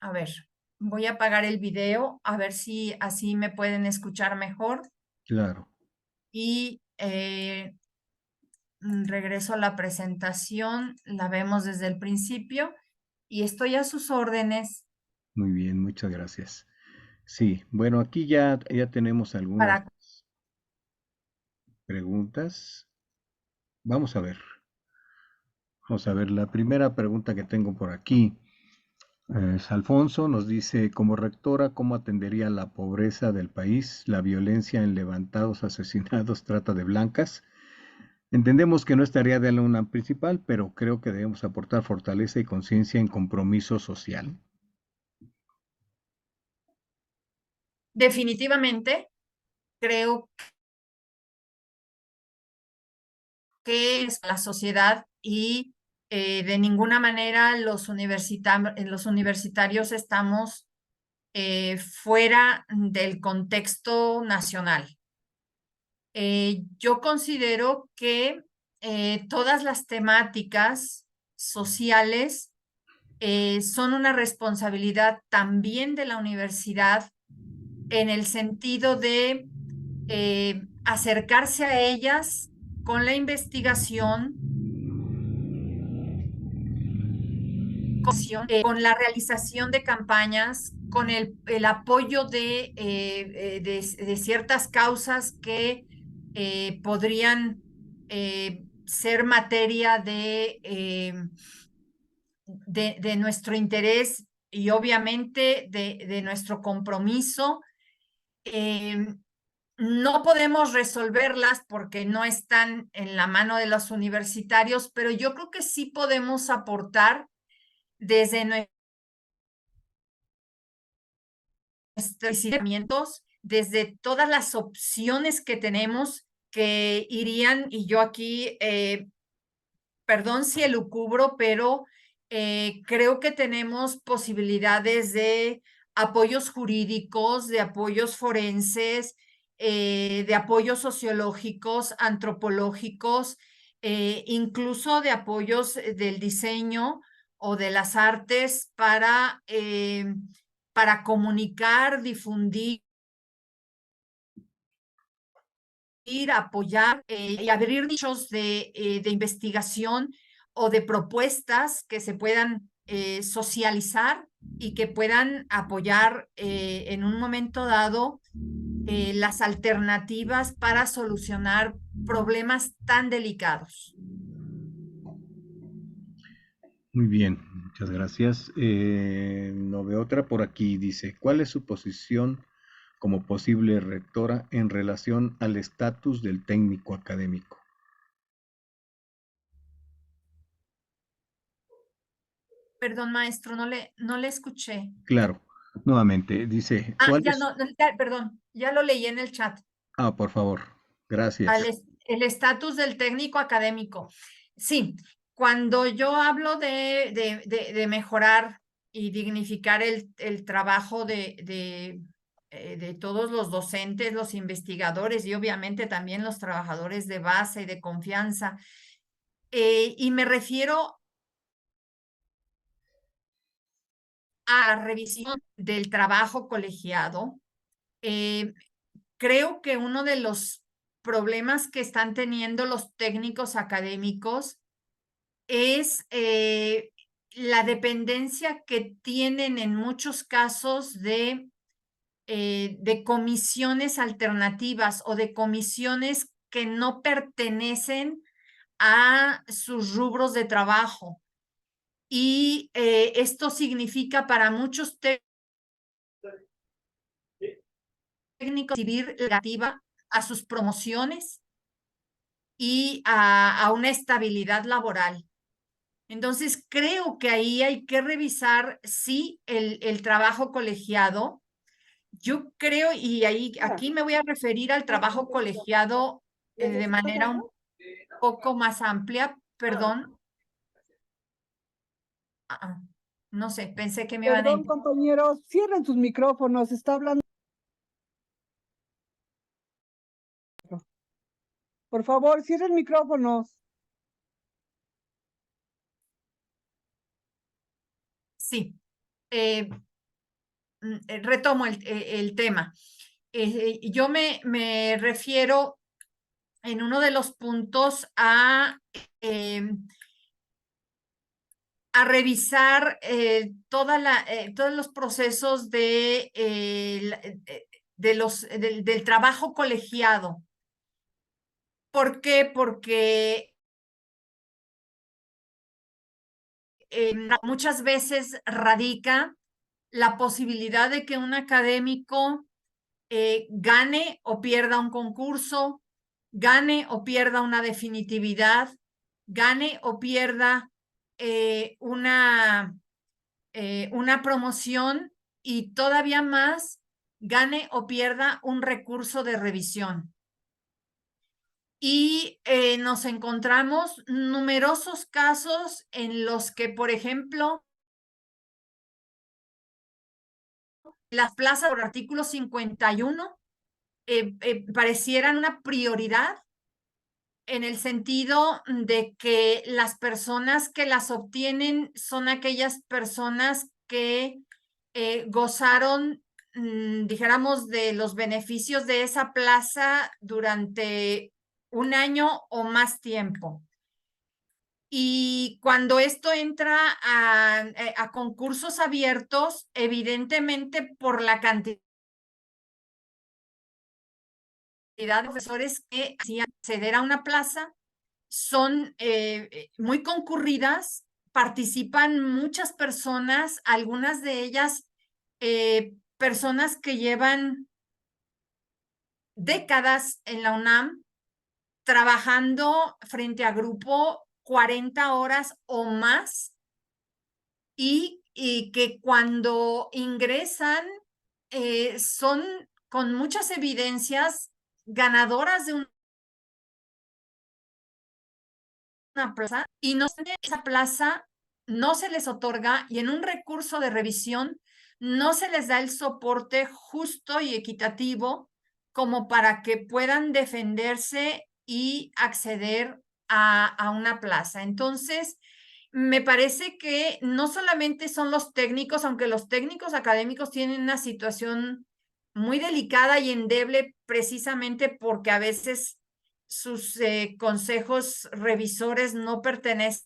A ver, voy a apagar el video, a ver si así me pueden escuchar mejor. Claro. Y regreso a la presentación, la vemos desde el principio y estoy a sus órdenes Muy bien, muchas gracias. Sí, bueno, aquí ya tenemos algunas para... preguntas. Vamos a ver. Vamos a ver, la primera pregunta que tengo por aquí es Alfonso, nos dice, como rectora, ¿cómo atendería la pobreza del país, la violencia en levantados, asesinados, trata de blancas? Entendemos que no es tarea de la UNAM principal, pero creo que debemos aportar fortaleza y conciencia en compromiso social. Definitivamente, creo que es la sociedad y de ninguna manera los universitarios estamos fuera del contexto nacional. Yo considero que todas las temáticas sociales son una responsabilidad también de la universidad en el sentido de acercarse a ellas con la investigación, con la realización de campañas, con el apoyo de ciertas causas que podrían ser materia de nuestro interés y obviamente de nuestro compromiso. No podemos resolverlas porque no están en la mano de los universitarios, pero yo creo que sí podemos aportar desde nuestros conocimientos, desde todas las opciones que tenemos que irían, y yo aquí, perdón si elucubro, pero creo que tenemos posibilidades de apoyos jurídicos, de apoyos forenses, de apoyos sociológicos, antropológicos, incluso de apoyos del diseño o de las artes para comunicar, difundir, apoyar y abrir nichos de investigación o de propuestas que se puedan socializar y que puedan apoyar en un momento dado las alternativas para solucionar problemas tan delicados. Muy bien, muchas gracias. No veo otra por aquí. Dice, ¿cuál es su posición como posible rectora en relación al estatus del técnico académico? Perdón, maestro, no le escuché. Claro, nuevamente, dice, Ah, ¿cuál ya es? no, perdón, ya lo leí en el chat. Ah, por favor, gracias. El estatus del técnico académico. Sí, cuando yo hablo de mejorar y dignificar el trabajo de todos los docentes, los investigadores y obviamente también los trabajadores de base y de confianza, y me refiero a la revisión del trabajo colegiado, creo que uno de los problemas que están teniendo los técnicos académicos es la dependencia que tienen en muchos casos de comisiones alternativas o de comisiones que no pertenecen a sus rubros de trabajo. y esto significa para muchos técnicos recibir negativa a sus promociones y a una estabilidad laboral. Entonces, creo que ahí hay que revisar, sí, el trabajo colegiado. Yo creo, y aquí me voy a referir al trabajo colegiado de manera un poco más amplia, perdón. No sé, pensé que me iban a... Perdón, compañeros, cierren sus micrófonos, está hablando. Por favor, cierren micrófonos. Sí, retomo el tema. Yo me refiero en uno de los puntos a revisar todos los procesos del trabajo colegiado. ¿Por qué? Porque muchas veces radica la posibilidad de que un académico gane o pierda un concurso, gane o pierda una definitividad, gane o pierda una promoción y todavía más gane o pierda un recurso de revisión. Y nos encontramos numerosos casos en los que, por ejemplo, las plazas por artículo 51 parecieran una prioridad en el sentido de que las personas que las obtienen son aquellas personas que gozaron, dijéramos, de los beneficios de esa plaza durante un año o más tiempo. Y cuando esto entra a concursos abiertos, evidentemente por la cantidad de profesores que hacían acceder a una plaza, son muy concurridas, participan muchas personas, algunas de ellas personas que llevan décadas en la UNAM trabajando frente a grupo 40 horas o más y que cuando ingresan son con muchas evidencias ganadoras de una plaza y no esa plaza no se les otorga y en un recurso de revisión no se les da el soporte justo y equitativo como para que puedan defenderse y acceder a una plaza. Entonces, me parece que no solamente son los técnicos, aunque los técnicos académicos tienen una situación muy delicada y endeble precisamente porque a veces sus consejos revisores no pertenecen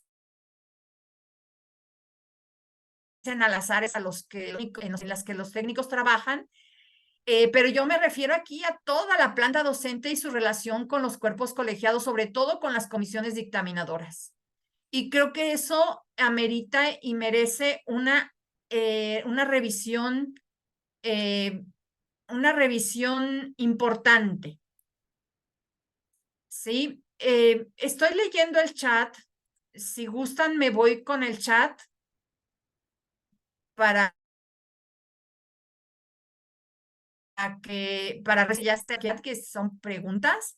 a las áreas en las que los técnicos trabajan, pero yo me refiero aquí a toda la planta docente y su relación con los cuerpos colegiados, sobre todo con las comisiones dictaminadoras. Y creo que eso amerita y merece una revisión importante. Sí, estoy leyendo el chat. Si gustan, me voy con el chat para que son preguntas.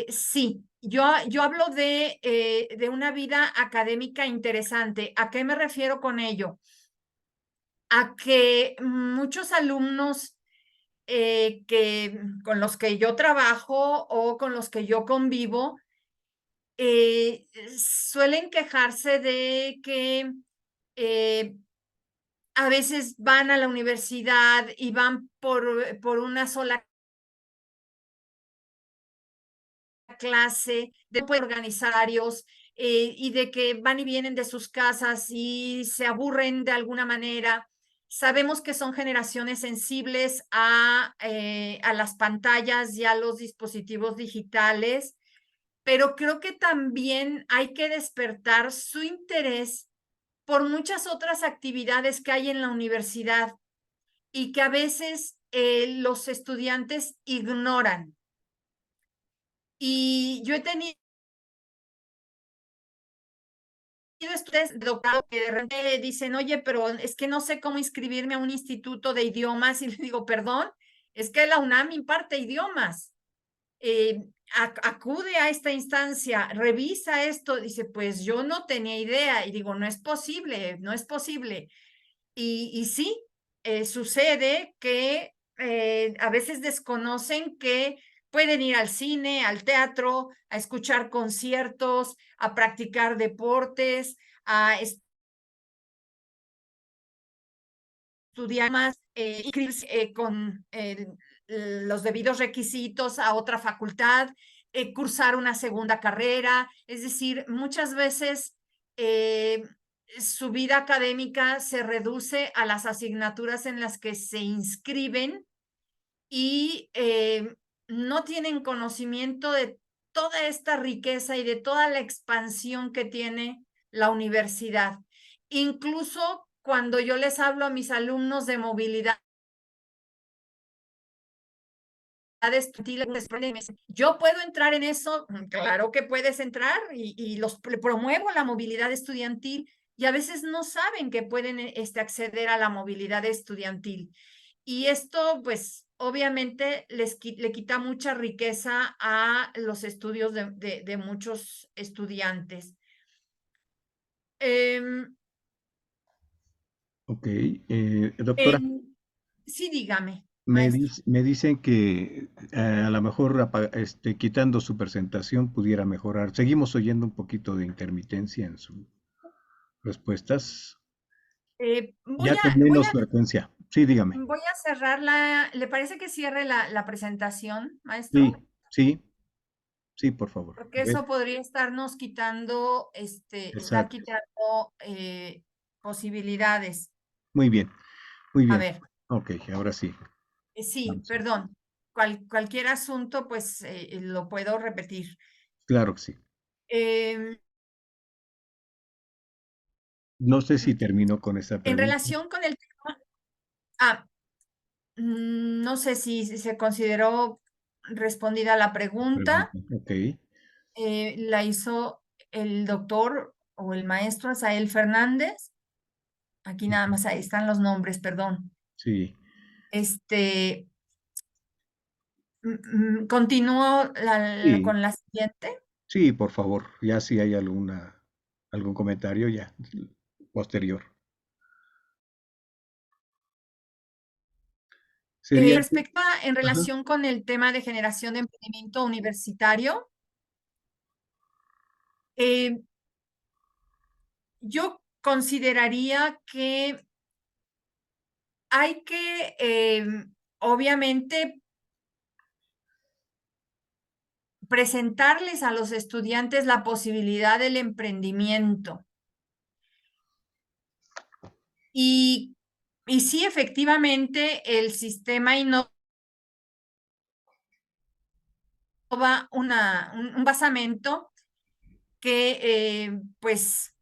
Sí, yo hablo de una vida académica interesante. ¿A qué me refiero con ello? A que muchos alumnos con los que yo trabajo o con los que yo convivo suelen quejarse de que a veces van a la universidad y van por una sola clase, de organizarios y de que van y vienen de sus casas y se aburren de alguna manera. Sabemos que son generaciones sensibles a las pantallas y a los dispositivos digitales, pero creo que también hay que despertar su interés por muchas otras actividades que hay en la universidad y que a veces los estudiantes ignoran. Y yo he tenido estudiantes de doctorado que de repente dicen, oye, pero es que no sé cómo inscribirme a un instituto de idiomas, y le digo, perdón, es que la UNAM imparte idiomas. Acude a esta instancia, revisa esto, dice, pues yo no tenía idea, y digo, no es posible, no es posible. Y sí, sucede que a veces desconocen que pueden ir al cine, al teatro, a escuchar conciertos, a practicar deportes, a estudiar más, inscribirse con los debidos requisitos a otra facultad, cursar una segunda carrera. Es decir, muchas veces su vida académica se reduce a las asignaturas en las que se inscriben y no tienen conocimiento de toda esta riqueza y de toda la expansión que tiene la universidad. Incluso cuando yo les hablo a mis alumnos de movilidad estudiantil, yo puedo entrar en eso, claro que puedes entrar y promuevo la movilidad estudiantil y a veces no saben que pueden acceder a la movilidad estudiantil. Y esto, pues, obviamente le quita mucha riqueza a los estudios de muchos estudiantes. Ok, doctora, Sí, dígame, me, maestro. me dicen que a lo mejor quitando su presentación pudiera mejorar. Seguimos oyendo un poquito de intermitencia en sus respuestas. Voy Ya con a, voy menos a, frecuencia. Sí, dígame. voy a cerrar ¿le parece que cierre la presentación, Sí, maestro? sí, sí, por favor. Porque eso podría estarnos quitando, estar Exacto. quitando posibilidades. Muy bien, muy A bien. ver, Ok, ahora sí. sí, Vamos a ver. perdón. Cualquier asunto, pues lo puedo repetir. Claro que sí. Em, No sé si terminó con esa en pregunta. relación con el tema, no sé si se consideró respondida la pregunta. Ok, La hizo el doctor o el maestro Asael Fernández. Aquí nada más ahí están los nombres, perdón. sí, Este, continúo sí, con la siguiente. sí, por favor. Ya si hay algún comentario ya posterior. Sería, En ajá, relación con el tema de generación de emprendimiento universitario, eh, yo consideraría que hay que, obviamente, presentarles a los estudiantes la posibilidad del emprendimiento. Y sí, efectivamente, el sistema innova un basamento que pues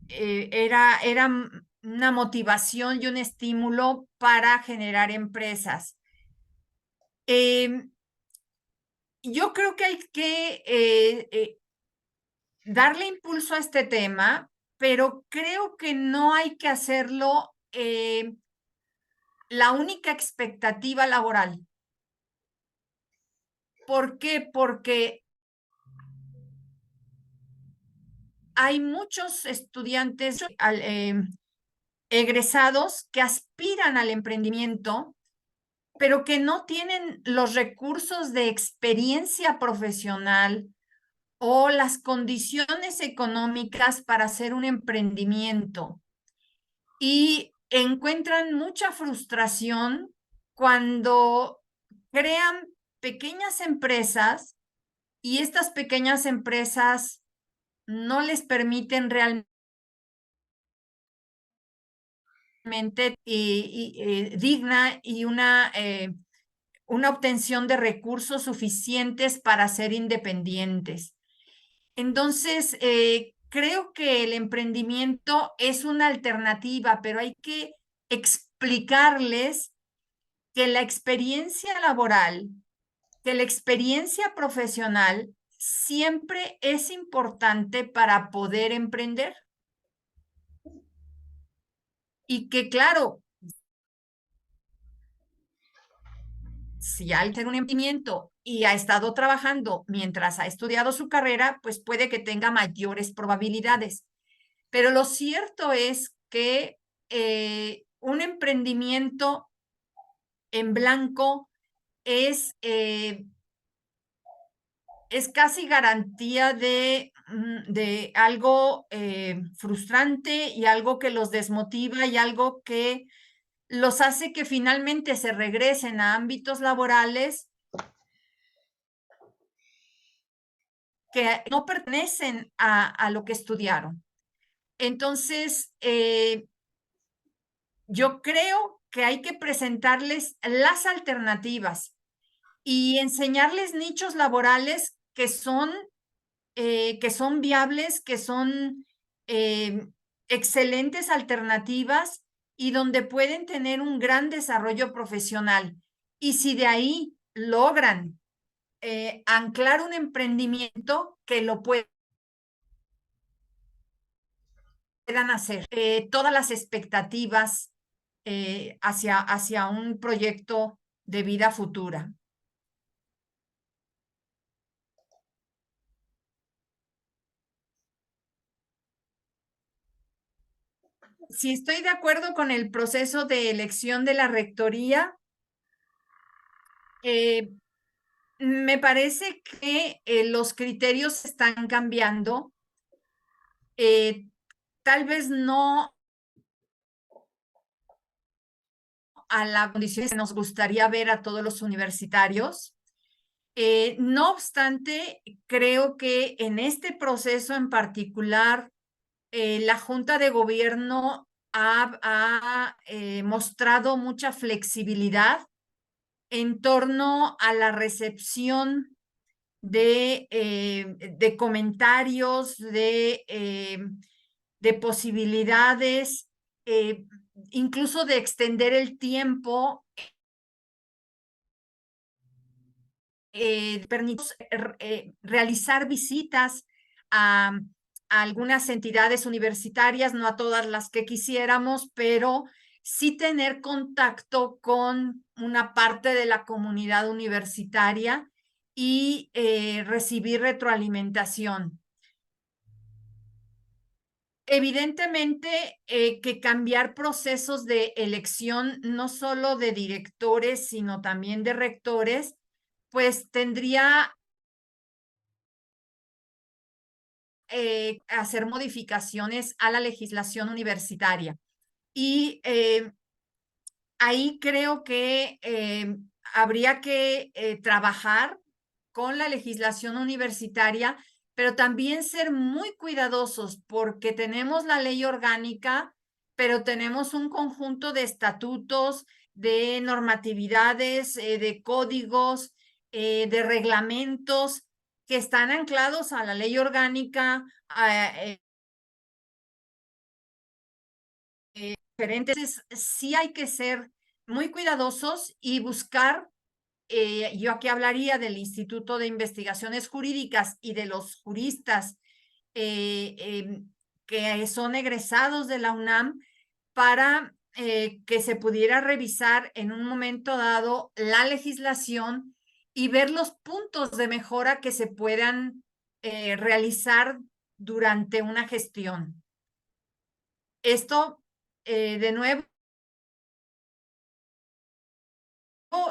era una motivación y un estímulo para generar empresas. Yo creo que hay que darle impulso a este tema, pero creo que no hay que hacerlo la única expectativa laboral. ¿Por qué? Porque hay muchos estudiantes egresados que aspiran al emprendimiento, pero que no tienen los recursos de experiencia profesional o las condiciones económicas para hacer un emprendimiento. Y encuentran mucha frustración cuando crean pequeñas empresas y estas pequeñas empresas no les permiten realmente digna y una obtención de recursos suficientes para ser independientes. Entonces, creo que el emprendimiento es una alternativa, pero hay que explicarles que la experiencia laboral, que la experiencia profesional siempre es importante para poder emprender. Y que, claro, si alguien tiene un emprendimiento y ha estado trabajando mientras ha estudiado su carrera, pues puede que tenga mayores probabilidades. Pero lo cierto es que un emprendimiento en blanco es casi garantía de algo frustrante y algo que los desmotiva y algo que los hace que finalmente se regresen a ámbitos laborales que no pertenecen a lo que estudiaron. Entonces, yo creo que hay que presentarles las alternativas y enseñarles nichos laborales que son viables, que son excelentes alternativas y donde pueden tener un gran desarrollo profesional. Y si de ahí logran anclar un emprendimiento, que lo puedan hacer. Todas las expectativas hacia un proyecto de vida futura. Si estoy de acuerdo con el proceso de elección de la rectoría, me parece que los criterios están cambiando. Tal vez no a la condición que nos gustaría ver a todos los universitarios. No obstante, creo que en este proceso en particular, la Junta de Gobierno ha mostrado mucha flexibilidad en torno a la recepción de comentarios, de posibilidades, incluso de extender el tiempo, realizar visitas a algunas entidades universitarias, no a todas las que quisiéramos, pero sí tener contacto con una parte de la comunidad universitaria y recibir retroalimentación. Evidentemente que cambiar procesos de elección, no solo de directores, sino también de rectores, pues tendría hacer modificaciones a la legislación universitaria. Y ahí creo que habría que trabajar con la legislación universitaria, pero también ser muy cuidadosos porque tenemos la ley orgánica, pero tenemos un conjunto de estatutos, de normatividades, de códigos, de reglamentos que están anclados a la ley orgánica, diferentes. Sí hay que ser muy cuidadosos y buscar, yo aquí hablaría del Instituto de Investigaciones Jurídicas y de los juristas que son egresados de la UNAM, para que se pudiera revisar en un momento dado la legislación y ver los puntos de mejora que se puedan realizar durante una gestión. Esto, de nuevo,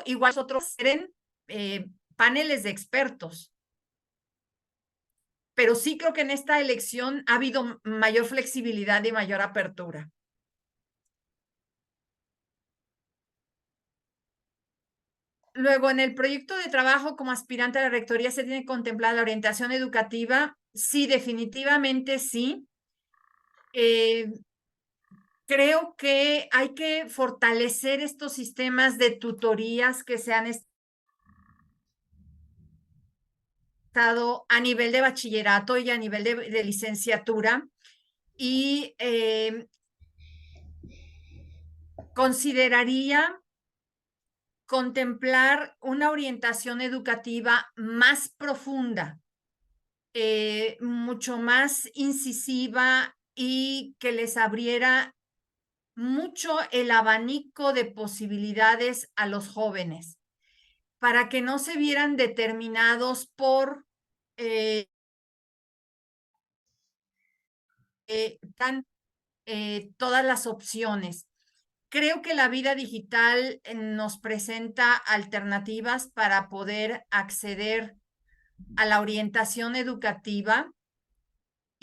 igual otros quieren paneles de expertos. Pero sí creo que en esta elección ha habido mayor flexibilidad y mayor apertura. Luego, en el proyecto de trabajo como aspirante a la rectoría se tiene contemplada la orientación educativa. Sí, definitivamente sí. Creo que hay que fortalecer estos sistemas de tutorías que se han a nivel de bachillerato y a nivel de licenciatura, y consideraría contemplar una orientación educativa más profunda, mucho más incisiva, y que les abriera mucho el abanico de posibilidades a los jóvenes, para que no se vieran determinados por todas las opciones. Creo que la vida digital nos presenta alternativas para poder acceder a la orientación educativa,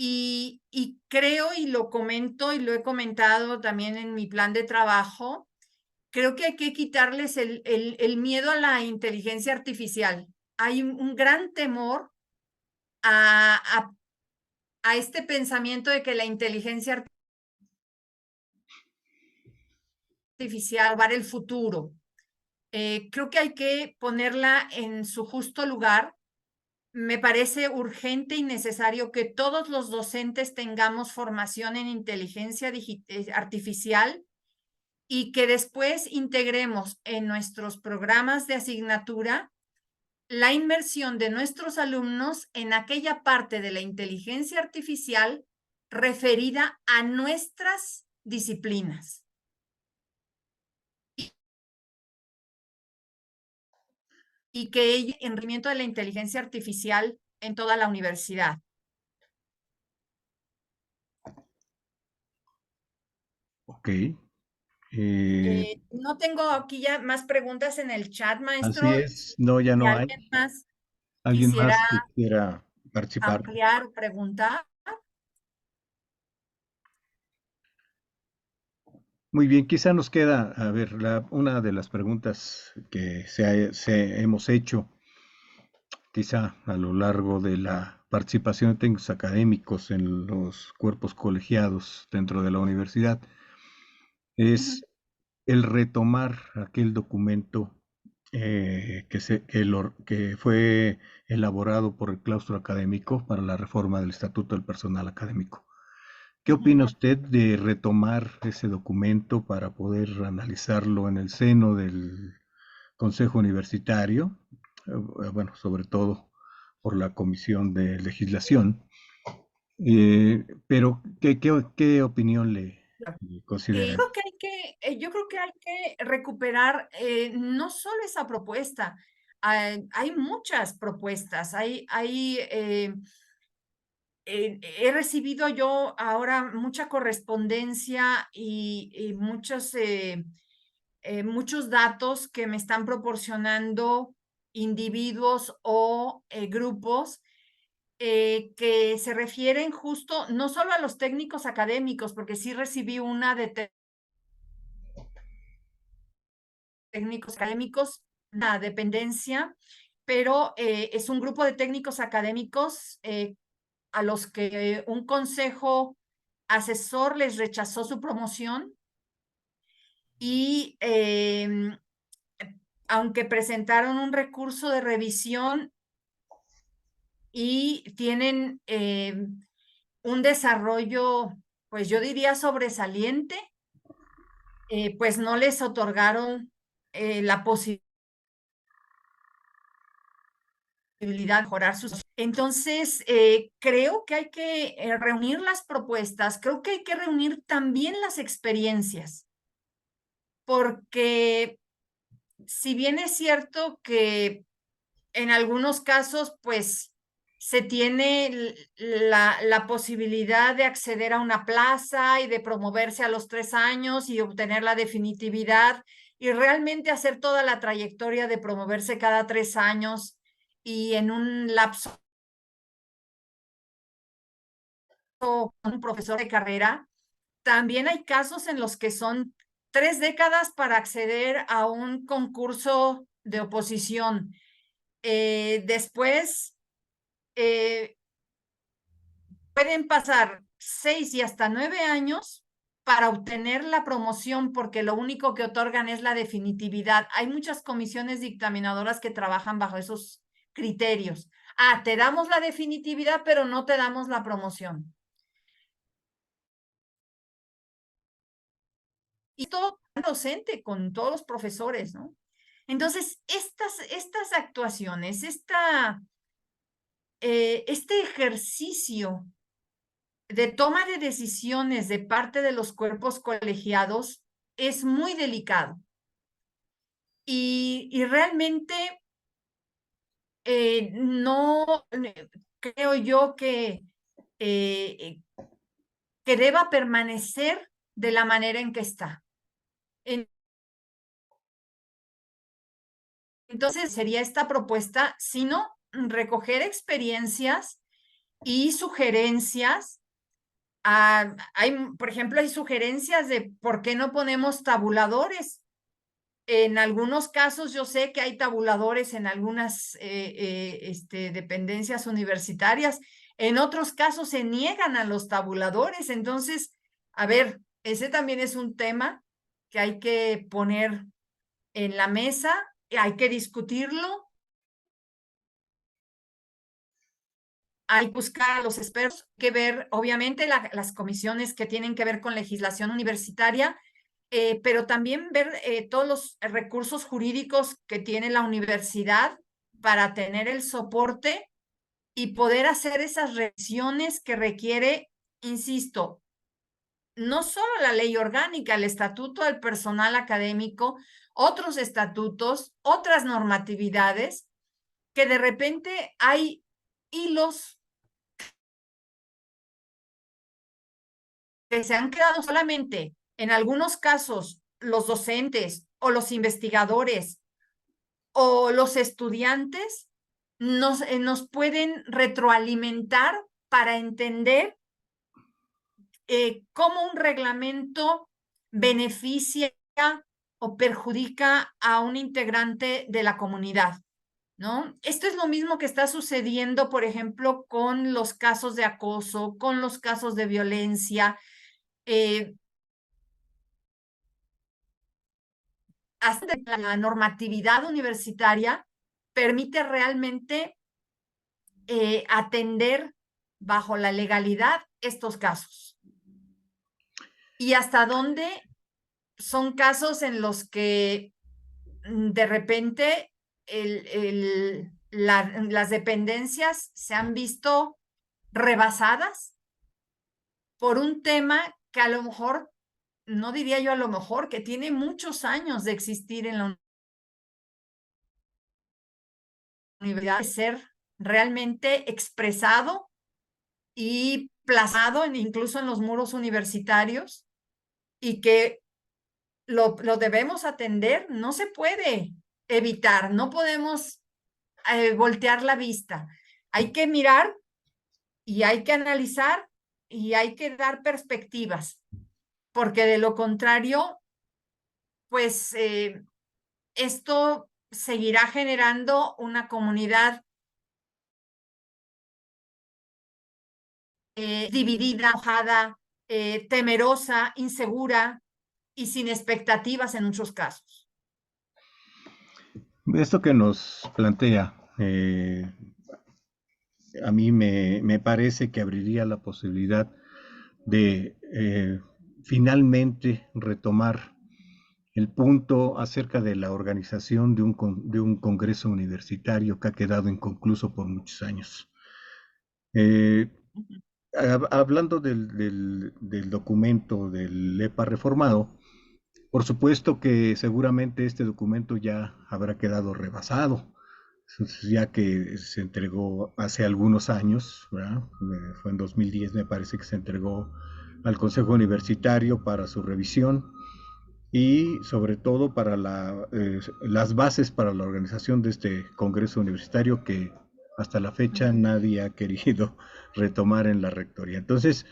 y creo, y lo comento y lo he comentado también en mi plan de trabajo, creo que hay que quitarles el miedo a la inteligencia artificial. Hay un gran temor a este pensamiento de que la inteligencia artificial va a ser el futuro. Creo que hay que ponerla en su justo lugar. Me parece urgente y necesario que todos los docentes tengamos formación en inteligencia artificial, y que después integremos en nuestros programas de asignatura la inmersión de nuestros alumnos en aquella parte de la inteligencia artificial referida a nuestras disciplinas. Y que el rendimiento de la inteligencia artificial en toda la universidad. Ok. No tengo aquí ya más preguntas en el chat, maestro. Así es, no, ya Si no hay. alguien más ¿Alguien quisiera más que quiera participar? ampliar o preguntar. Muy bien, quizá nos queda, a ver, una de las preguntas que hemos hecho, quizá a lo largo de la participación de técnicos académicos en los cuerpos colegiados dentro de la universidad, es el retomar aquel documento que fue elaborado por el claustro académico para la reforma del Estatuto del Personal Académico. ¿Qué opina usted de retomar ese documento para poder analizarlo en el seno del Consejo Universitario? Bueno, sobre todo por la Comisión de Legislación. Pero, ¿qué opinión le considera? Yo creo que hay que recuperar no solo esa propuesta, hay muchas propuestas, he recibido yo ahora mucha correspondencia y muchos datos que me están proporcionando individuos o grupos que se refieren justo no solo a los técnicos académicos, porque sí recibí una de técnicos académicos, una dependencia, pero es un grupo de técnicos académicos a los que un consejo asesor les rechazó su promoción, y aunque presentaron un recurso de revisión y tienen un desarrollo, pues yo diría sobresaliente, pues no les otorgaron la posibilidad de mejorar sus... Entonces, creo que hay que reunir las propuestas, creo que hay que reunir también las experiencias, porque si bien es cierto que en algunos casos, pues, se tiene la posibilidad de acceder a una plaza y de promoverse a los 3 años y obtener la definitividad y realmente hacer toda la trayectoria de promoverse cada 3 años y en un lapso con un profesor de carrera. También hay casos en los que son 3 décadas para acceder a un concurso de oposición. Después pueden pasar 6 y hasta 9 años para obtener la promoción, porque lo único que otorgan es la definitividad. Hay muchas comisiones dictaminadoras que trabajan bajo esos criterios. Ah, te damos la definitividad, pero no te damos la promoción. Y todo docente con todos los profesores, ¿no? Entonces, estas actuaciones, este ejercicio de toma de decisiones de parte de los cuerpos colegiados es muy delicado. Y realmente no creo yo que deba permanecer de la manera en que está. Entonces, sería esta propuesta, sino recoger experiencias y sugerencias. Por ejemplo, hay sugerencias de por qué no ponemos tabuladores. En algunos casos yo sé que hay tabuladores en algunas dependencias universitarias. En otros casos se niegan a los tabuladores. Entonces, a ver, ese también es un tema que hay que poner en la mesa, hay que discutirlo. Hay que buscar a los expertos, hay que ver, obviamente, las comisiones que tienen que ver con legislación universitaria, pero también ver todos los recursos jurídicos que tiene la universidad para tener el soporte y poder hacer esas revisiones que requiere, insisto, no solo la ley orgánica, el estatuto del personal académico, otros estatutos, otras normatividades, que de repente hay hilos que se han quedado solamente, en algunos casos, los docentes o los investigadores o los estudiantes nos pueden retroalimentar para entender cómo un reglamento beneficia o perjudica a un integrante de la comunidad, ¿no? Esto es lo mismo que está sucediendo, por ejemplo, con los casos de acoso, con los casos de violencia. Hasta la normatividad universitaria permite realmente atender bajo la legalidad estos casos. Y hasta dónde son casos en los que de repente las dependencias se han visto rebasadas por un tema que a lo mejor, no diría yo a lo mejor, que tiene muchos años de existir en la universidad, de ser realmente expresado y plasmado incluso en los muros universitarios, y que lo debemos atender. No se puede evitar, no podemos voltear la vista. Hay que mirar y hay que analizar y hay que dar perspectivas, porque de lo contrario, pues esto seguirá generando una comunidad dividida, enojada, temerosa, insegura y sin expectativas en muchos casos. Esto que nos plantea, a mí me parece que abriría la posibilidad de finalmente retomar el punto acerca de la organización de un congreso universitario que ha quedado inconcluso por muchos años. Hablando del documento del EPA reformado, por supuesto que seguramente este documento ya habrá quedado rebasado, ya que se entregó hace algunos años, ¿verdad? Fue en 2010, me parece que se entregó al Consejo Universitario para su revisión y sobre todo para las bases para la organización de este Congreso Universitario que hasta la fecha nadie ha querido retomar en la Rectoría. Entonces,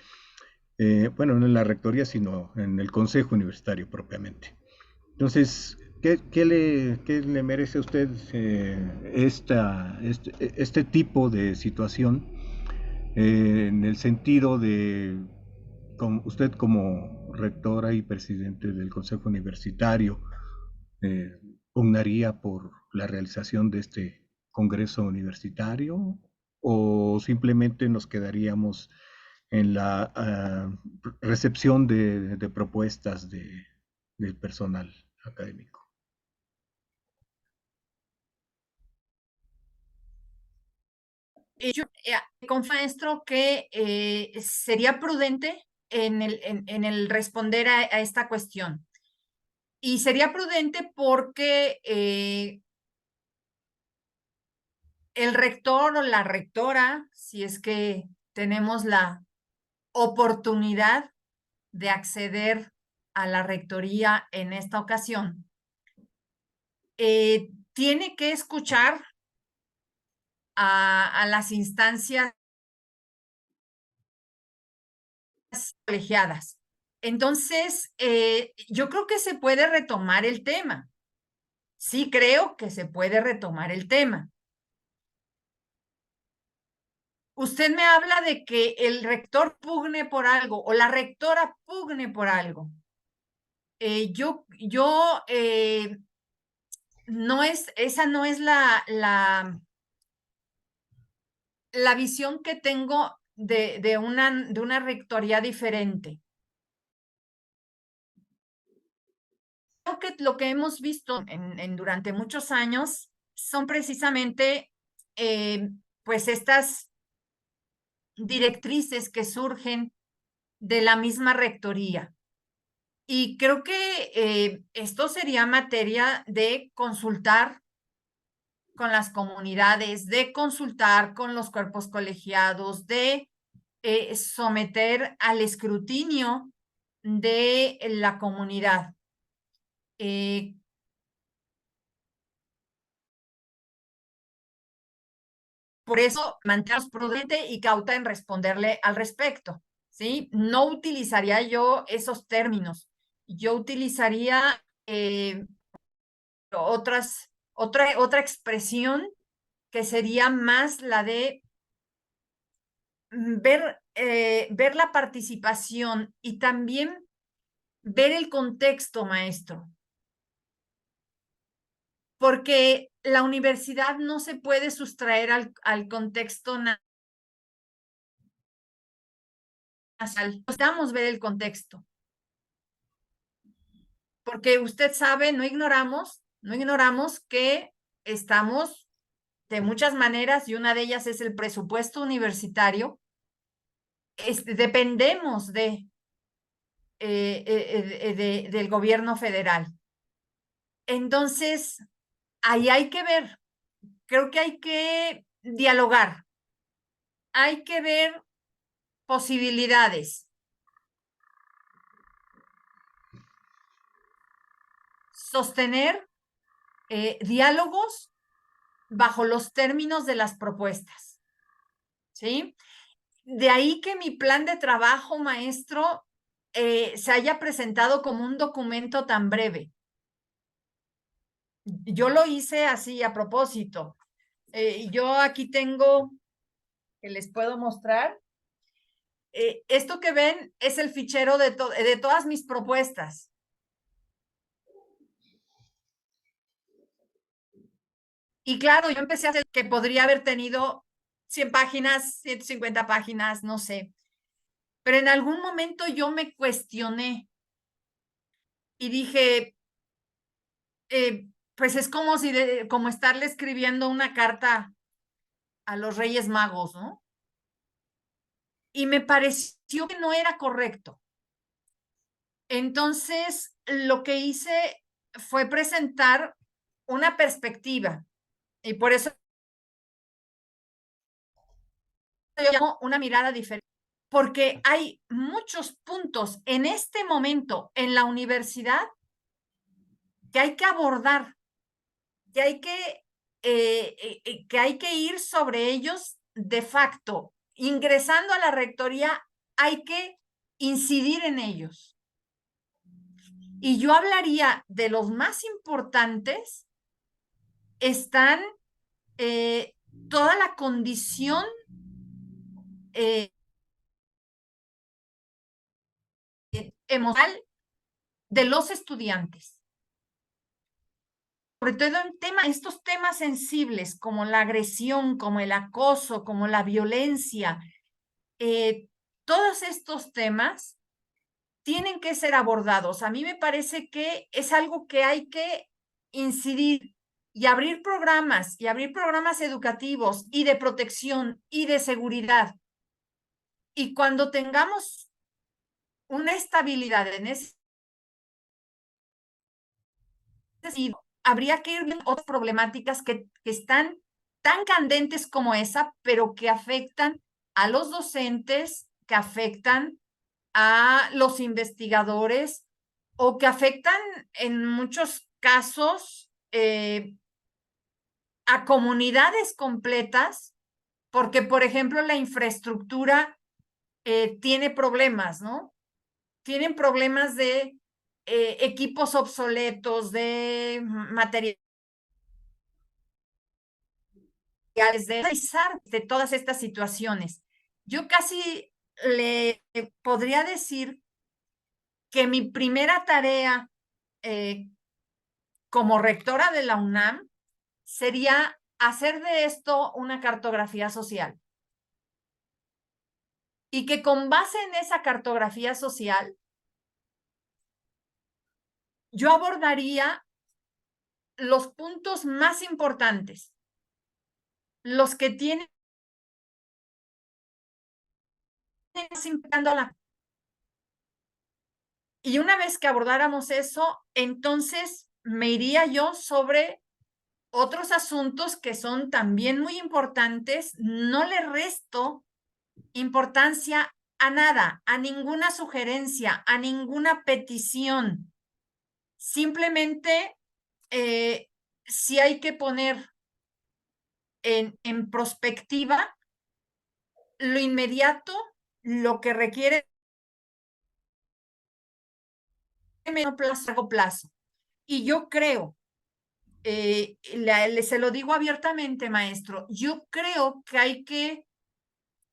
bueno, no en la Rectoría, sino en el Consejo Universitario propiamente. Entonces, ¿qué le merece a usted este tipo de situación en el sentido de usted como rectora y presidente del Consejo Universitario pugnaría por la realización de este Congreso Universitario o simplemente nos quedaríamos en la recepción de propuestas del personal académico? Yo confío, maestro, que sería prudente en el responder a esta cuestión. Y sería prudente porque el rector o la rectora, si es que tenemos la oportunidad de acceder a la rectoría en esta ocasión, tiene que escuchar a las instancias colegiadas. Entonces, yo creo que se puede retomar el tema. Sí creo que se puede retomar el tema. Usted me habla de que el rector pugne por algo o la rectora pugne por algo. Esa no es la visión que tengo de una rectoría diferente. Creo que lo que hemos visto durante muchos años son precisamente pues estas directrices que surgen de la misma rectoría. Y creo que esto sería materia de consultar con las comunidades, de consultar con los cuerpos colegiados, de someter al escrutinio de la comunidad. Por eso, mantenernos prudente y cauta en responderle al respecto, ¿sí? No utilizaría yo esos términos. Yo utilizaría otra expresión que sería más la de ver la participación y también ver el contexto, maestro. Porque la universidad no se puede sustraer al contexto nacional. Necesitamos ver el contexto. Porque usted sabe, no ignoramos que estamos de muchas maneras y una de ellas es el presupuesto universitario. Dependemos del gobierno federal. Entonces, ahí hay que ver, creo que hay que dialogar, hay que ver posibilidades. Sostener diálogos bajo los términos de las propuestas, ¿sí? De ahí que mi plan de trabajo, maestro, se haya presentado como un documento tan breve. Yo lo hice así a propósito. Yo aquí tengo, que les puedo mostrar. Esto que ven es el fichero de todas mis propuestas. Y claro, yo empecé a hacer que podría haber tenido 100 páginas, 150 páginas, no sé. Pero en algún momento yo me cuestioné y dije, pues es como como estarle escribiendo una carta a los Reyes Magos, ¿no? Y me pareció que no era correcto. Entonces, lo que hice fue presentar una perspectiva y por eso yo llamo una mirada diferente, porque hay muchos puntos en este momento en la universidad que hay que abordar, que hay que ir sobre ellos de facto. Ingresando a la rectoría, hay que incidir en ellos. Y yo hablaría de los más importantes. Están toda la condición emocional de los estudiantes. sobre todo en estos temas sensibles como la agresión, como el acoso, como la violencia, todos estos temas tienen que ser abordados. A mí me parece que es algo que hay que incidir y abrir programas educativos y de protección y de seguridad. Y cuando tengamos una estabilidad en ese sentido, habría que ir viendo otras problemáticas que están tan candentes como esa, pero que afectan a los docentes, que afectan a los investigadores o que afectan en muchos casos a comunidades completas, porque, por ejemplo, la infraestructura tiene problemas, ¿no? Tienen problemas de equipos obsoletos, de materiales, de todas estas situaciones. Yo casi le podría decir que mi primera tarea como rectora de la UNAM sería hacer de esto una cartografía social. Y que con base en esa cartografía social, yo abordaría los puntos más importantes, los que tienen impactando a la... Y una vez que abordáramos eso, entonces me iría yo sobre otros asuntos que son también muy importantes. No le resto importancia a nada, a ninguna sugerencia, a ninguna petición. Simplemente, si hay que poner en perspectiva lo inmediato, lo que requiere menos plazo, largo plazo. Y yo creo, se lo digo abiertamente, maestro, yo creo que hay que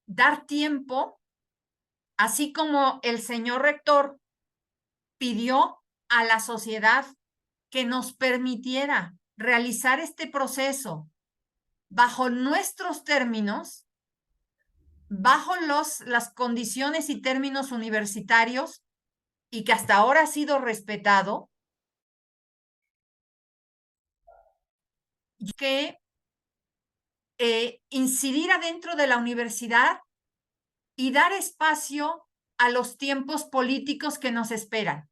dar tiempo, así como el señor rector pidió a la sociedad que nos permitiera realizar este proceso bajo nuestros términos, bajo las condiciones y términos universitarios, y que hasta ahora ha sido respetado, que incidir adentro de la universidad y dar espacio a los tiempos políticos que nos esperan.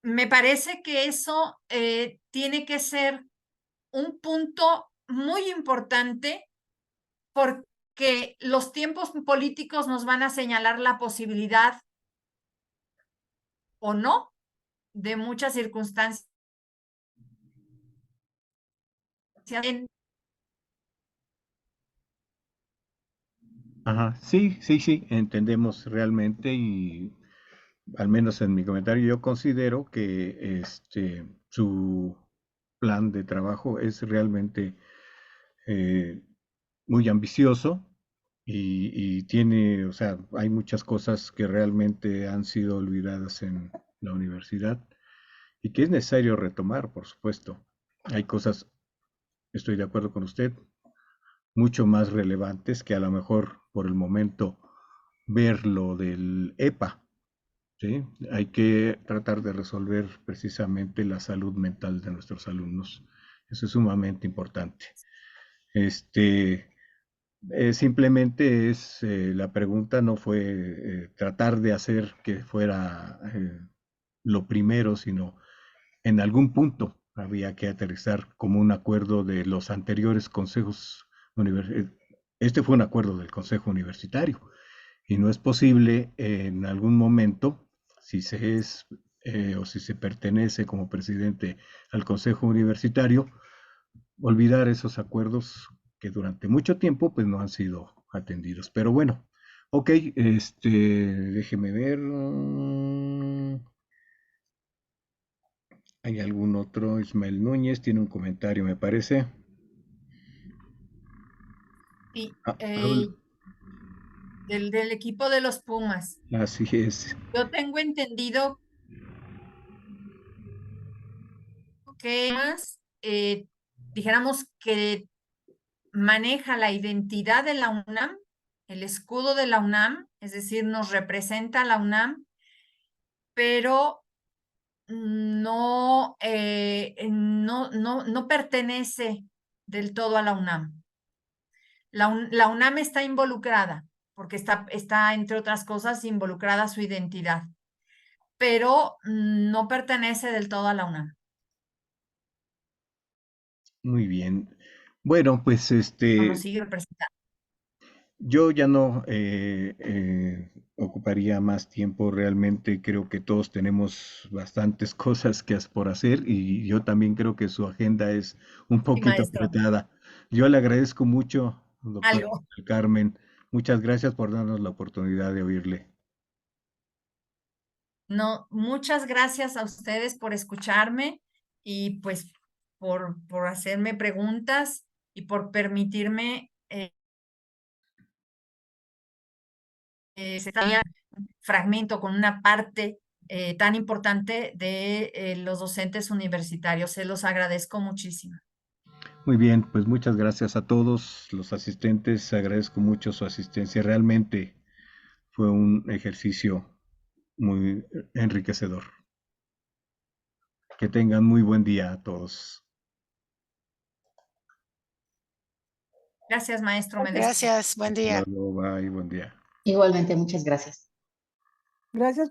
Me parece que eso tiene que ser un punto muy importante, porque los tiempos políticos nos van a señalar la posibilidad o no de muchas circunstancias. Ajá, sí, sí, sí, entendemos realmente y al menos en mi comentario yo considero que su plan de trabajo es realmente eh, muy ambicioso y tiene, o sea, hay muchas cosas que realmente han sido olvidadas en la universidad y que es necesario retomar, por supuesto. Hay cosas, estoy de acuerdo con usted, mucho más relevantes que a lo mejor por el momento ver lo del EPA, ¿sí? Hay que tratar de resolver precisamente la salud mental de nuestros alumnos. Eso es sumamente importante. Simplemente la pregunta no fue tratar de hacer que fuera lo primero, sino en algún punto había que aterrizar como un acuerdo de los anteriores consejos universitarios. Este fue un acuerdo del Consejo Universitario y no es posible en algún momento, si se es o si se pertenece como presidente al Consejo Universitario, olvidar esos acuerdos que durante mucho tiempo pues no han sido atendidos. Pero bueno, ok, déjeme ver. ¿Hay algún otro? Ismael Núñez tiene un comentario, me parece. Sí, Ah, del equipo de los Pumas. así es. Yo tengo entendido que más, dijéramos que maneja la identidad de la UNAM, el escudo de la UNAM, es decir, nos representa la UNAM, pero no pertenece del todo a la UNAM. La UNAM está involucrada, porque está, entre otras cosas, involucrada su identidad, pero no pertenece del todo a la UNAM. Muy bien. Bueno, pues No nos sigue representando. yo ya no ocuparía más tiempo. Realmente creo que todos tenemos bastantes cosas por hacer y yo también creo que su agenda es un Sí, poquito maestro. apretada. Yo le agradezco mucho, doctora Algo. Carmen. Muchas gracias por darnos la oportunidad de oírle. No, muchas gracias a ustedes por escucharme y pues por hacerme preguntas y por permitirme un fragmento con una parte tan importante de los docentes universitarios. Se los agradezco muchísimo. Muy bien, pues muchas gracias a todos los asistentes. Agradezco mucho su asistencia. Realmente fue un ejercicio muy enriquecedor. Que tengan muy buen día a todos. Gracias, maestro. Me despido. Gracias, buen día. Hasta luego, bye, buen día. Igualmente, muchas gracias. Gracias